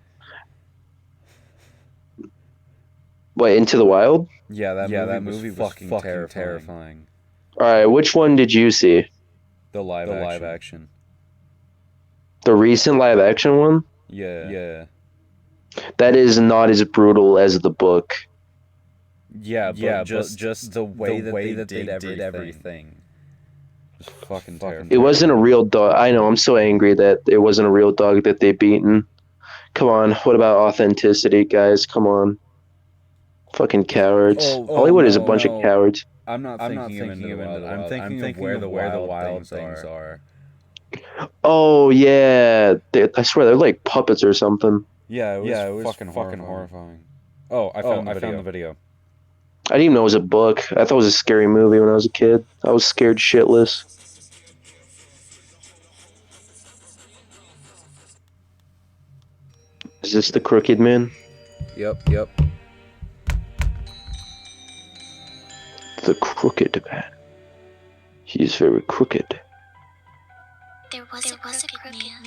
What, Into the Wild? Yeah, that movie was fucking terrifying. All right, which one did you see? The live action. The recent live action one? Yeah. That is not as brutal as the book. Yeah, but just the way that they did everything was fucking terrifying. It wasn't a real dog. I know, I'm so angry that it wasn't a real dog that they beaten. Come on, what about authenticity, guys? Come on. Fucking cowards. Hollywood is a bunch of cowards. I'm not thinking of Into the Wild. I'm thinking of where the wild things are. Oh yeah, I swear they're like puppets or something. Yeah, it was fucking horrifying. Oh, I found the video. I didn't even know it was a book. I thought it was a scary movie when I was a kid. I was scared shitless. Is this the Crooked Man? Yep. The Crooked Man. He's very crooked. There was a crooked man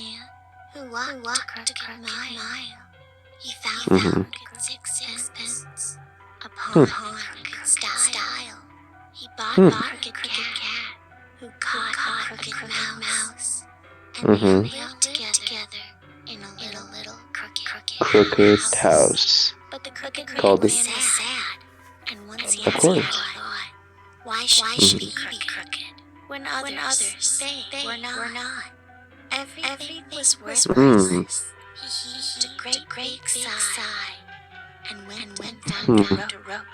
who walked a crooked mile. He found a sixpence upon a crooked stile. He bought a crooked cat who caught a crooked mouse. And they lived together in a little crooked house. But the crooked man was sad, and once he had thought, why should he be crooked when others they were not? Everything was worthless. He heaved a great big sigh, and went found a rope,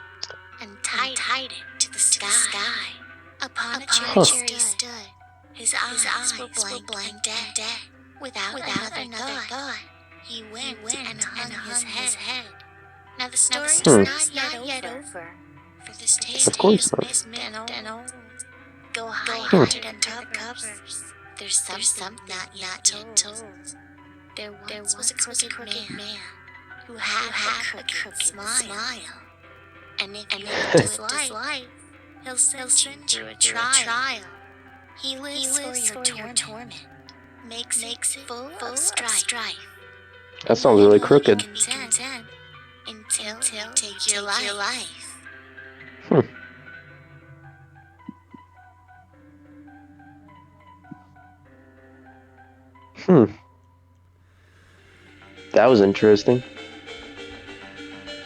and tied it to the sky. Upon a cherry he stood. His eyes were blank dead. Without another thought, he went and hung his head. Now the story's not yet over, for this tale is myth and old. Go hide it under the covers. There's something not yet told. There was a crooked man who had a crooked smile. And if you lived his life, he'll send you a trial. He lives for your torment, makes it full of strife. That sounds really crooked. Be content until you take your life. That was interesting.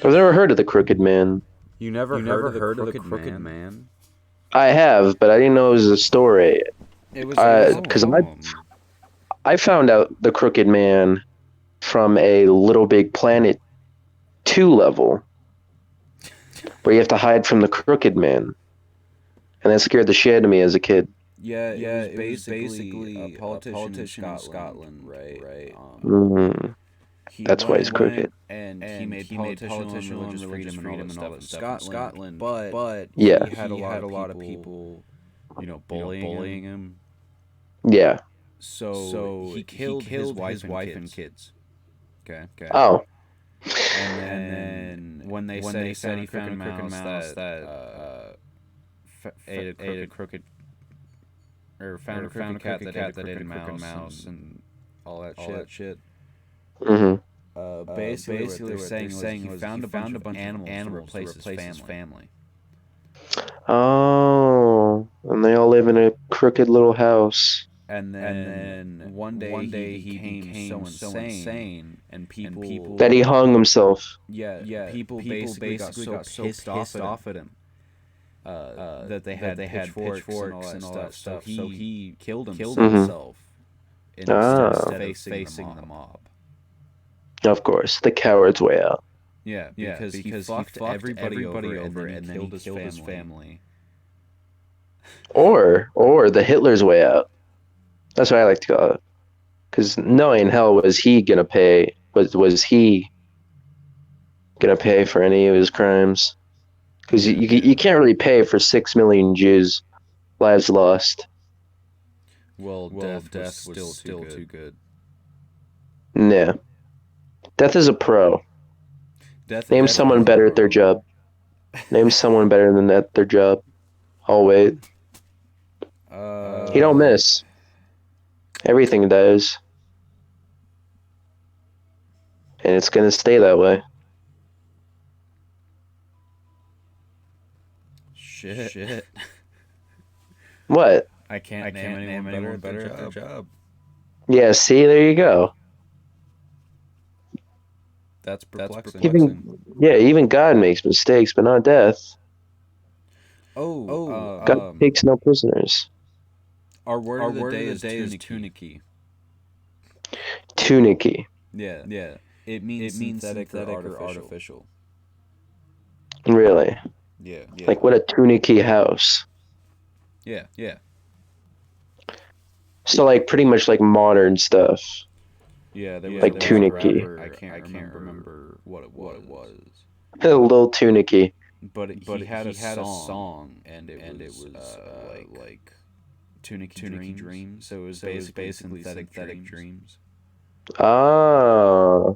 I've never heard of the Crooked Man. You never heard of the Crooked Man? I have, but I didn't know it was a story. It was a Because poem. I found out the Crooked Man from a Little Big Planet 2 level, where you have to hide from the Crooked Man. And that scared the shit out of me as a kid. Yeah, it was basically a politician in Scotland, right? Mm-hmm. He That's why he's crooked. and he made politicial and religious freedom and all that stuff in Scotland, but Yeah. he had a lot of people, bullying him. Yeah. So he killed his wife and kids. Okay. Oh. And then when they said he found a crooked mouse that ate a crooked or found a crooked cat that ate a crooked mouse and all that shit. Mm-hmm. Basically, what they were saying was he found a bunch of animals to replace his family. Oh. And they all live in a crooked little house. And then one day he became so insane, and people That he hung himself. people basically got so pissed off at him that they had pitchforks and all that stuff. So he killed himself instead of facing the mob. Of course, the coward's way out. Yeah, because he fucked everybody over and then he killed his family. Or the Hitler's way out. That's what I like to call it. Because knowing hell, was he gonna pay? Was he gonna pay for any of his crimes? Because you can't really pay for 6 million Jews' lives lost. Well, death was still too good. Yeah, death is a pro. Name someone better at their job. Name someone better than at their job. I'll wait. He don't miss. Everything does. And it's gonna stay that way. Shit. What? I can't name anyone better at their job. Yeah, see, there you go. That's perplexing. Even God makes mistakes, but not death. God takes no prisoners. Our word of the day is Technicly. Technically. Yeah. It means synthetic or artificial. Really? Yeah. Like what a Technically house. Yeah. So like pretty much like modern stuff. Yeah, there was like Technically. I can't remember what it was. A little Technically. But he had a song, and it was like Technically Dreams. So it was basically synthetic dreams. Ah,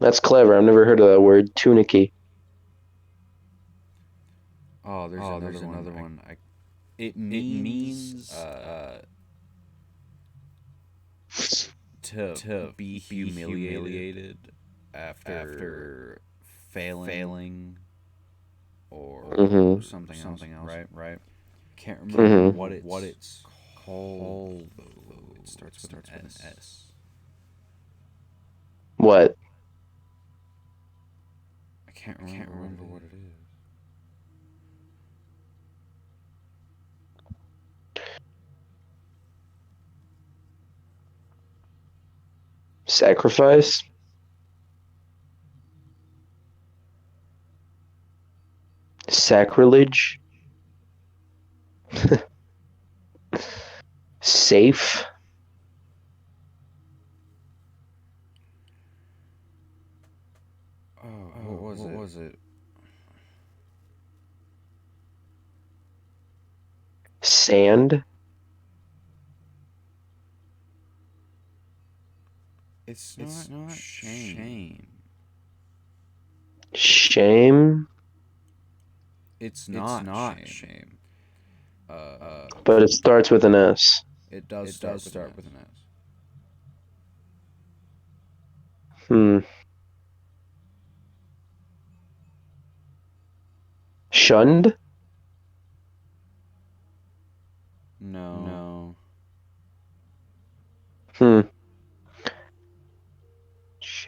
that's clever. I've never heard of that word, Technically. Oh, there's another one. It means to be humiliated after failing or something else. Right. Can't remember what it's called. Though. It starts with an S. What? I can't remember what it is. Sacrifice? Sacrilege? Safe? What was it? Sand? It's not shame. Shame? It's not shame. But it starts with an S. It does start with an S. Shunned? No.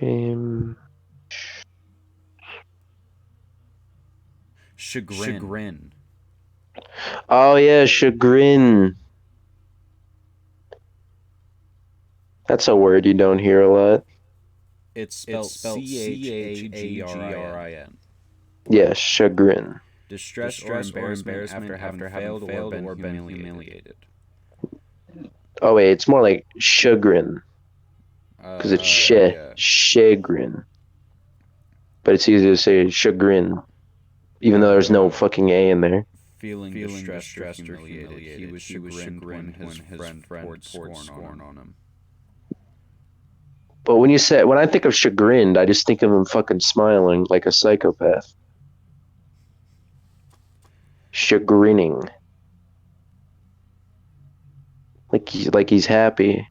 Shame. Chagrin. Oh yeah, chagrin. That's a word you don't hear a lot. It's spelled Chagrin. Yeah, chagrin. Distress or embarrassment after having failed or been humiliated. Oh wait, it's more like chagrin because it's chagrin. But it's easier to say chagrin, even though there's no fucking A in there. Feeling distressed or humiliated. He was chagrined when his friend poured scorn on him. But when I think of chagrined, I just think of him fucking smiling like a psychopath. Chagrining. Like he's happy.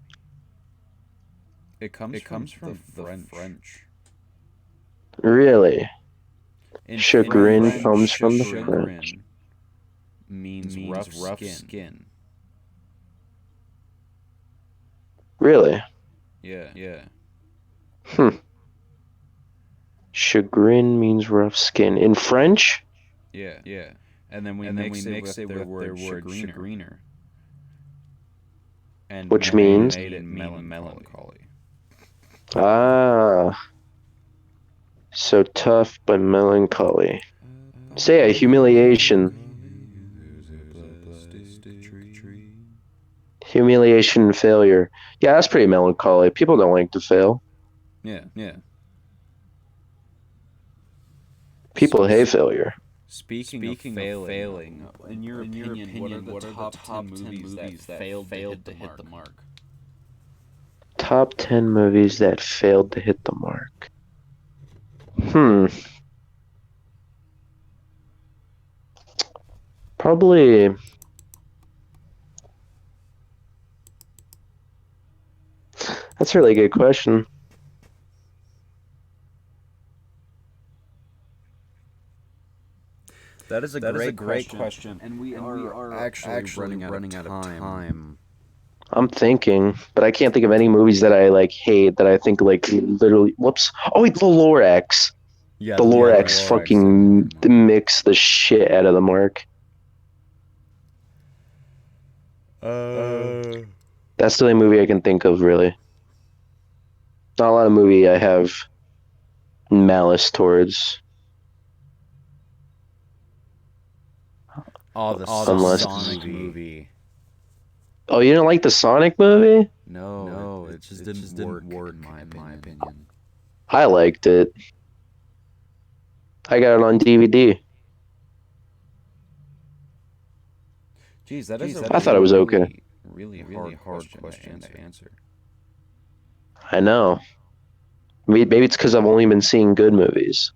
It comes from the French. Really? Chagrin French, comes from the chagrin French. means rough skin. Really? Yeah. Chagrin means rough skin. In French? Yeah. And then we mix it with their word chagriner. And Which means? made it melancholy. Ah. So tough but melancholy. Say a humiliation. Humiliation and failure. Yeah, that's pretty melancholy. People don't like to fail. Yeah. People hate failure. Speaking of failing, in your opinion, what are the top 10 movies that failed to hit the mark? Top 10 movies that failed to hit the mark. Probably. That's a really good question. That is a great question. And we are actually running out of time. I'm thinking, but I can't think of any movies that I like hate that I think like literally. Whoops! Oh wait, the Lorax. Yeah, The Lorax fucking mix the shit out of the mark. That's the only movie I can think of, really. Not a lot of movie I have malice towards. The Unless- Sonic movie. Oh, you didn't like the Sonic movie? No, it just didn't work in my opinion. I liked it. I got it on DVD. Jeez, that is I thought it was okay. Really hard question to answer. I know. Maybe it's because I've only been seeing good movies.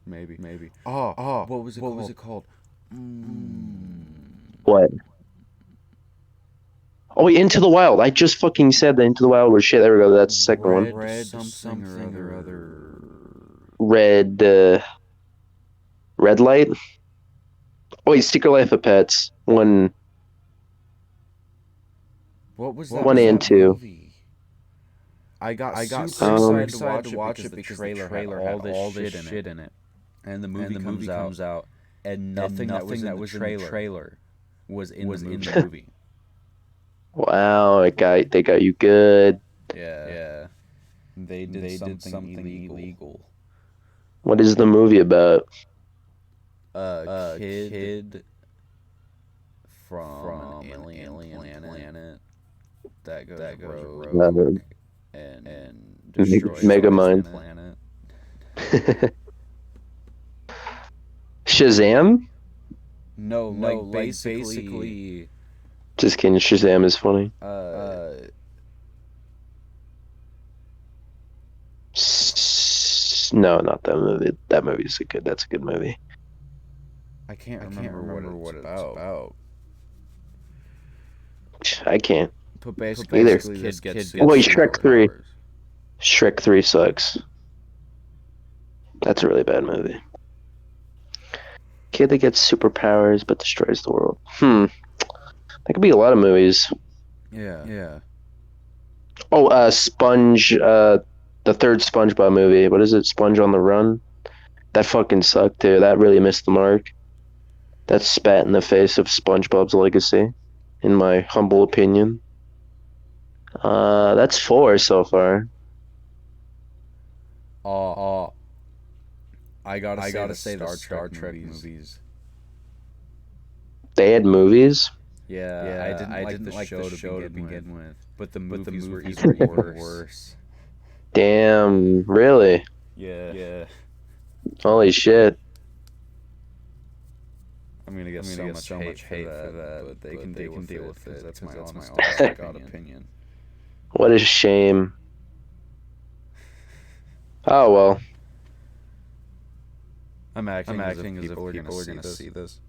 Maybe. Oh, what was it called? What? Oh, wait, Into the Wild. I just fucking said that Into the Wild was shit. There we go. That's the second one. Red something or other. Red Light? Oh, wait, Secret Life of Pets. One. What was that? 1 and 2. Movie? I got super excited to watch it because the trailer had all this shit in it. And the movie comes out, and nothing that was in the trailer was in the movie. Wow, they got you good. Yeah. They did something illegal. What is the movie about? A kid from an alien planet that goes rogue and destroys Megamind. the planet. Shazam? No, basically. Just kidding. Shazam is funny. No, not that movie. That movie's that's a good movie. I can't remember what it's about. I can't. But basically, Either. This kid gets Wait, Shrek 3. superpowers. Shrek 3 sucks. That's a really bad movie. Kid that gets superpowers but destroys the world. That could be a lot of movies. Yeah. Oh, Sponge, the the third SpongeBob movie. What is it? Sponge on the Run. That fucking sucked too. That really missed the mark. That spat in the face of SpongeBob's legacy, in my humble opinion. That's 4 so far. I gotta say the Star Trek movies. They had movies. Yeah, I didn't like the show to begin with, but the movies were even worse. Damn, really? Yeah. Holy shit. I'm gonna get so much hate for that, but they can deal with it. That's my honest God opinion. What a shame. Oh well. I'm acting as if people are gonna see this.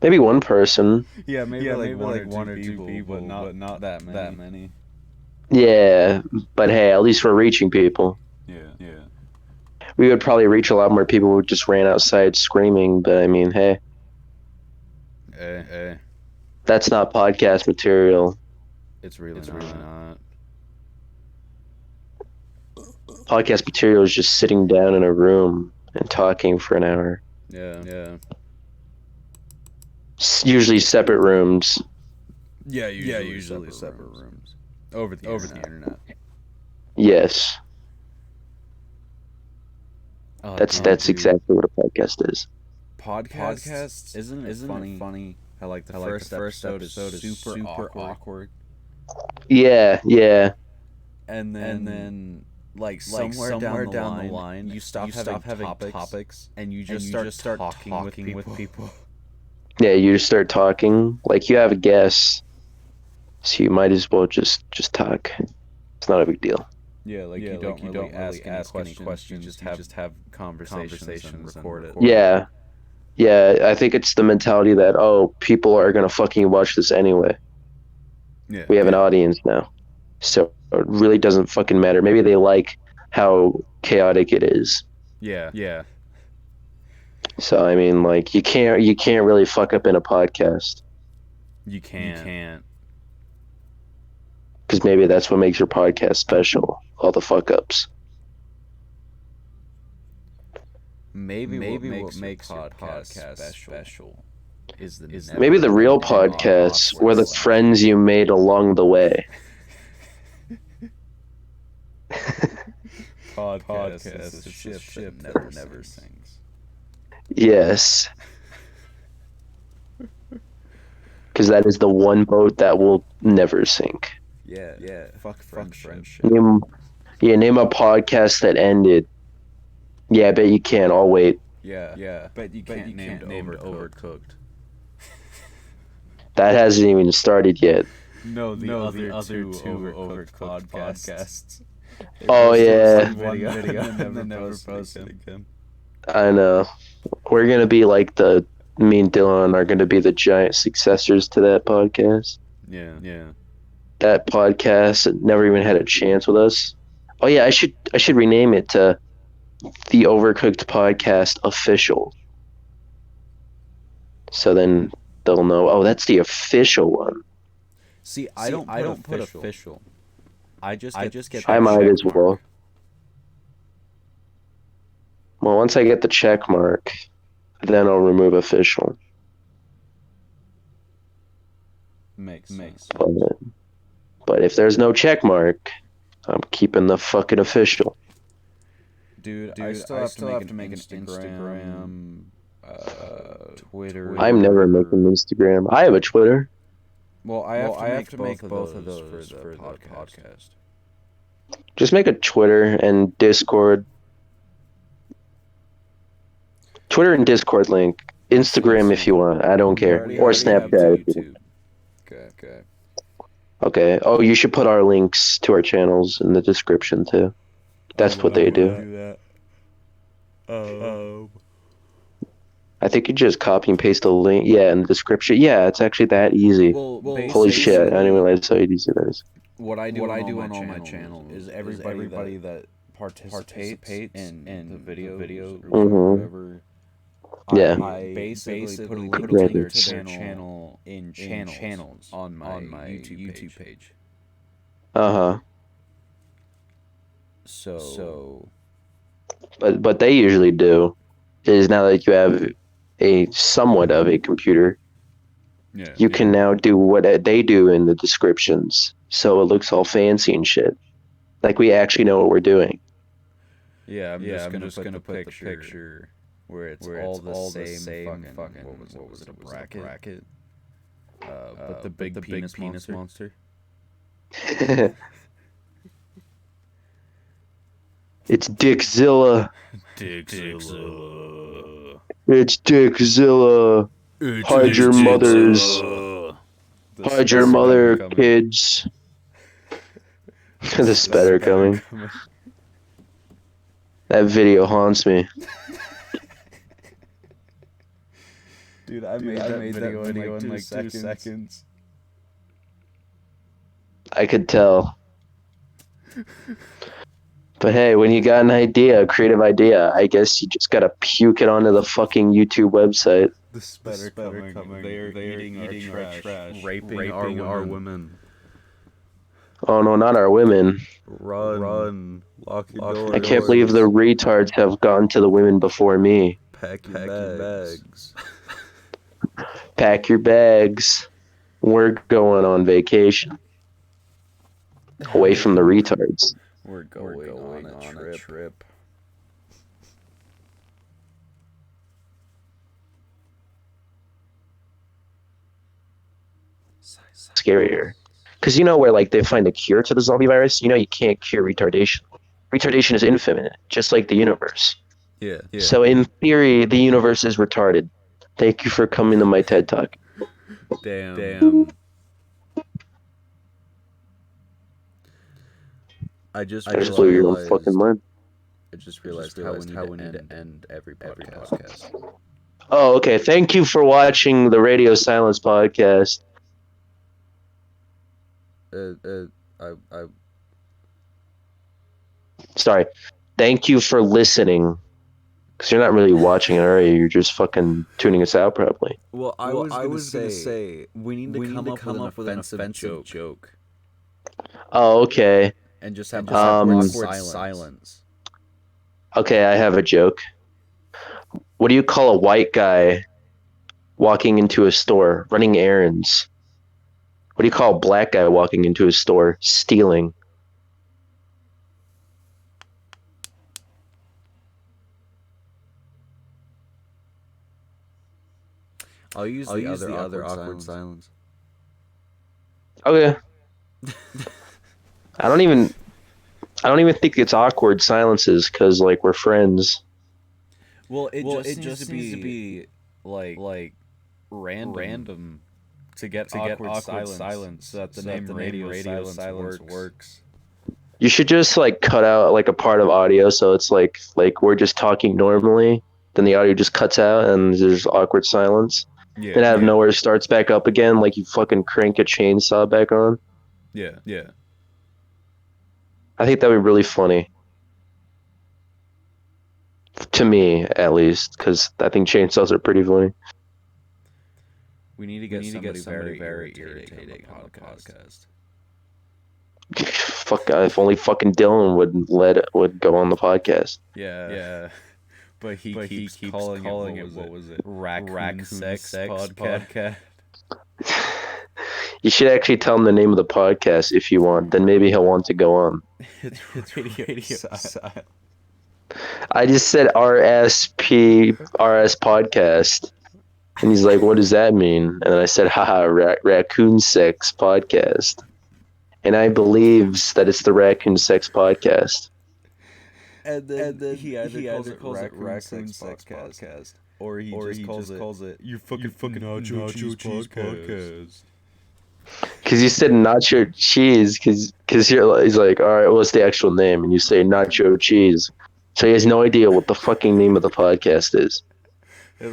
Maybe one person. Yeah, maybe like one or two people, but not that many. Yeah, but hey, at least we're reaching people. Yeah. We would probably reach a lot more people who just ran outside screaming, but I mean, hey, that's not podcast material. It's really not. Podcast material is just sitting down in a room and talking for an hour. Yeah. Usually separate rooms. Yeah, usually separate rooms. Over the internet. Yes. That's exactly what a podcast is. Podcasts, isn't it funny how like the first episode is super awkward. Yeah. And then like somewhere down the line you stop having topics and you just start talking with people. Yeah, you just start talking. Like you have a guess, so you might as well just talk. It's not a big deal. Yeah, like you don't really ask any questions. You just have conversations and record it. Yeah, I think it's the mentality that, oh, people are gonna fucking watch this anyway. Yeah, we have an audience now, so it really doesn't fucking matter. Maybe they like how chaotic it is. Yeah. So I mean, like you can't really fuck up in a podcast. You can't. Because maybe that's what makes your podcast special. All the fuck ups. Maybe what makes your podcast special is maybe the real podcasts were the friends you made along the way. Podcast is a ship that never sinks. Yes. Because that is the one boat that will never sink. Yeah. Fuck friendship. Name a podcast that ended. Yeah, I bet you can. I'll wait. Yeah. But you can't name Overcooked. That hasn't even started yet. No, the other two Overcooked podcasts. Oh yeah. One video and then never posted again. I know. We're gonna be like me and Dylan are gonna be the giant successors to that podcast. Yeah. That podcast never even had a chance with us. Oh yeah, I should rename it to the Overcooked Podcast Official. So then they'll know, oh, that's the official one. See, I don't put official. I just get I might as well. Well, once I get the check mark, then I'll remove official. Makes sense. But if there's no check mark, I'm keeping the fucking official. Dude, I still have to make an Instagram, Twitter. I'm never making Instagram. I have a Twitter. Well, I have to make both of those for the podcast. Just make a Twitter and Discord. Twitter and Discord link. Instagram if you want. I don't care. Or Snapchat. Okay. Oh, you should put our links to our channels in the description too. That's what they do. I think you just copy and paste the link. Yeah, in the description. Yeah, it's actually that easy. Holy shit! I didn't realize how easy that is. What I do on all my channels is everybody that participates in the videos or whatever. Yeah. I basically put a link to their channel in channels on my YouTube page. So But they usually do is now that you have a somewhat of a computer, you can now do what they do in the descriptions, so it looks all fancy and shit. Like we actually know what we're doing. yeah, I'm just gonna put the picture where it's all the same fucking what was it, a bracket? But the big penis monster. It's Dickzilla. Dickzilla. It's Dickzilla. Hide your mothers. Hide your mother, kids. The Spedder coming. That video haunts me. Dude, I made that video in like 2 seconds. I could tell. But hey, when you got an idea, a creative idea, I guess you just gotta puke it onto the fucking YouTube website. The Spedder coming. They're eating our trash. Raping our women. Oh no, not our women. Run. Lock your doors. I can't believe the retards have gone to the women before me. Pack your bags. Pack your bags. We're going on vacation. Away from the retards. We're going on a trip. Scarier. Because you know where like they find a cure to the zombie virus? You know you can't cure retardation. Retardation is infinite, just like the universe. Yeah. So in theory, the universe is retarded. Thank you for coming to my TED Talk. Damn. I just blew your own fucking mind. I just realized how we need to end every podcast. Oh, okay. Thank you for watching the Radio Silence podcast. Sorry. Thank you for listening. Because you're not really watching it, are you? You're just fucking tuning us out, probably. Well, I was gonna say we need to come up with an offensive joke. Oh, okay. And just have awkward silence. Okay, I have a joke. What do you call a white guy walking into a store, running errands? What do you call a black guy walking into a store, stealing? I'll use the other awkward silence. Okay. I don't even think it's awkward silences because like we're friends. Well, it just needs to be like random to get awkward silence so that the name radio silence works. You should just like cut out like a part of audio so it's like we're just talking normally, then the audio just cuts out and there's awkward silence. Yeah. Then out of nowhere it starts back up again like you fucking crank a chainsaw back on. Yeah. I think that would be really funny. To me, at least, because I think chainsaws are pretty funny. We need to get somebody very irritating on the podcast. Fuck! If only fucking Dylan would go on the podcast. Yeah. But he keeps calling it what was it? Raccoon sex podcast. You should actually tell him the name of the podcast if you want. Then maybe he'll want to go on. It's radio silence. I just said RS podcast. And he's like, what does that mean? And then I said, haha, raccoon sex podcast. And I believes that it's the raccoon sex podcast. And then he either calls it raccoon sex podcast. Or he just calls it your fucking nacho cheese podcast. Because you said nacho cheese, because he's like, all right, what's the actual name? And you say nacho cheese. So he has no idea what the fucking name of the podcast is. To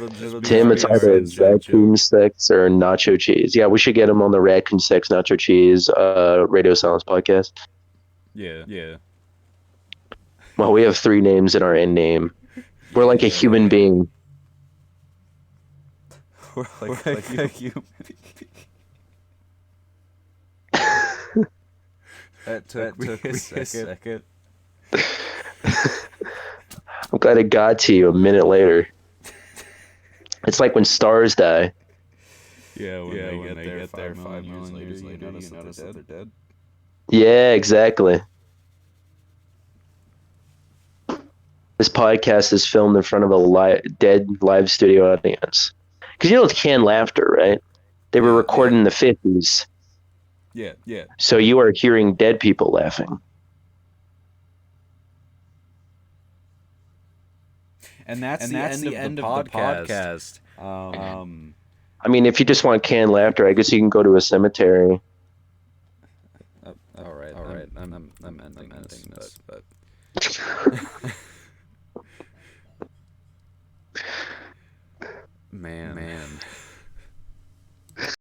him, it's either raccoon sex or nacho cheese. Yeah, we should get him on the raccoon sex, nacho cheese, Radio Silence podcast. Yeah. Well, we have 3 names in our end name. We're like a human being. We're like a human being. That took me a second. I'm glad it got to you a minute later. It's like when stars die. Yeah, when they get there 5 million years later, you notice that they're dead. Yeah, exactly. This podcast is filmed in front of a dead live studio audience. Because you know it's canned laughter, right? They were recorded in the 50s. Yeah. So you are hearing dead people laughing. And that's the end of the podcast. I mean, if you just want canned laughter, I guess you can go to a cemetery. All right. I'm ending this, but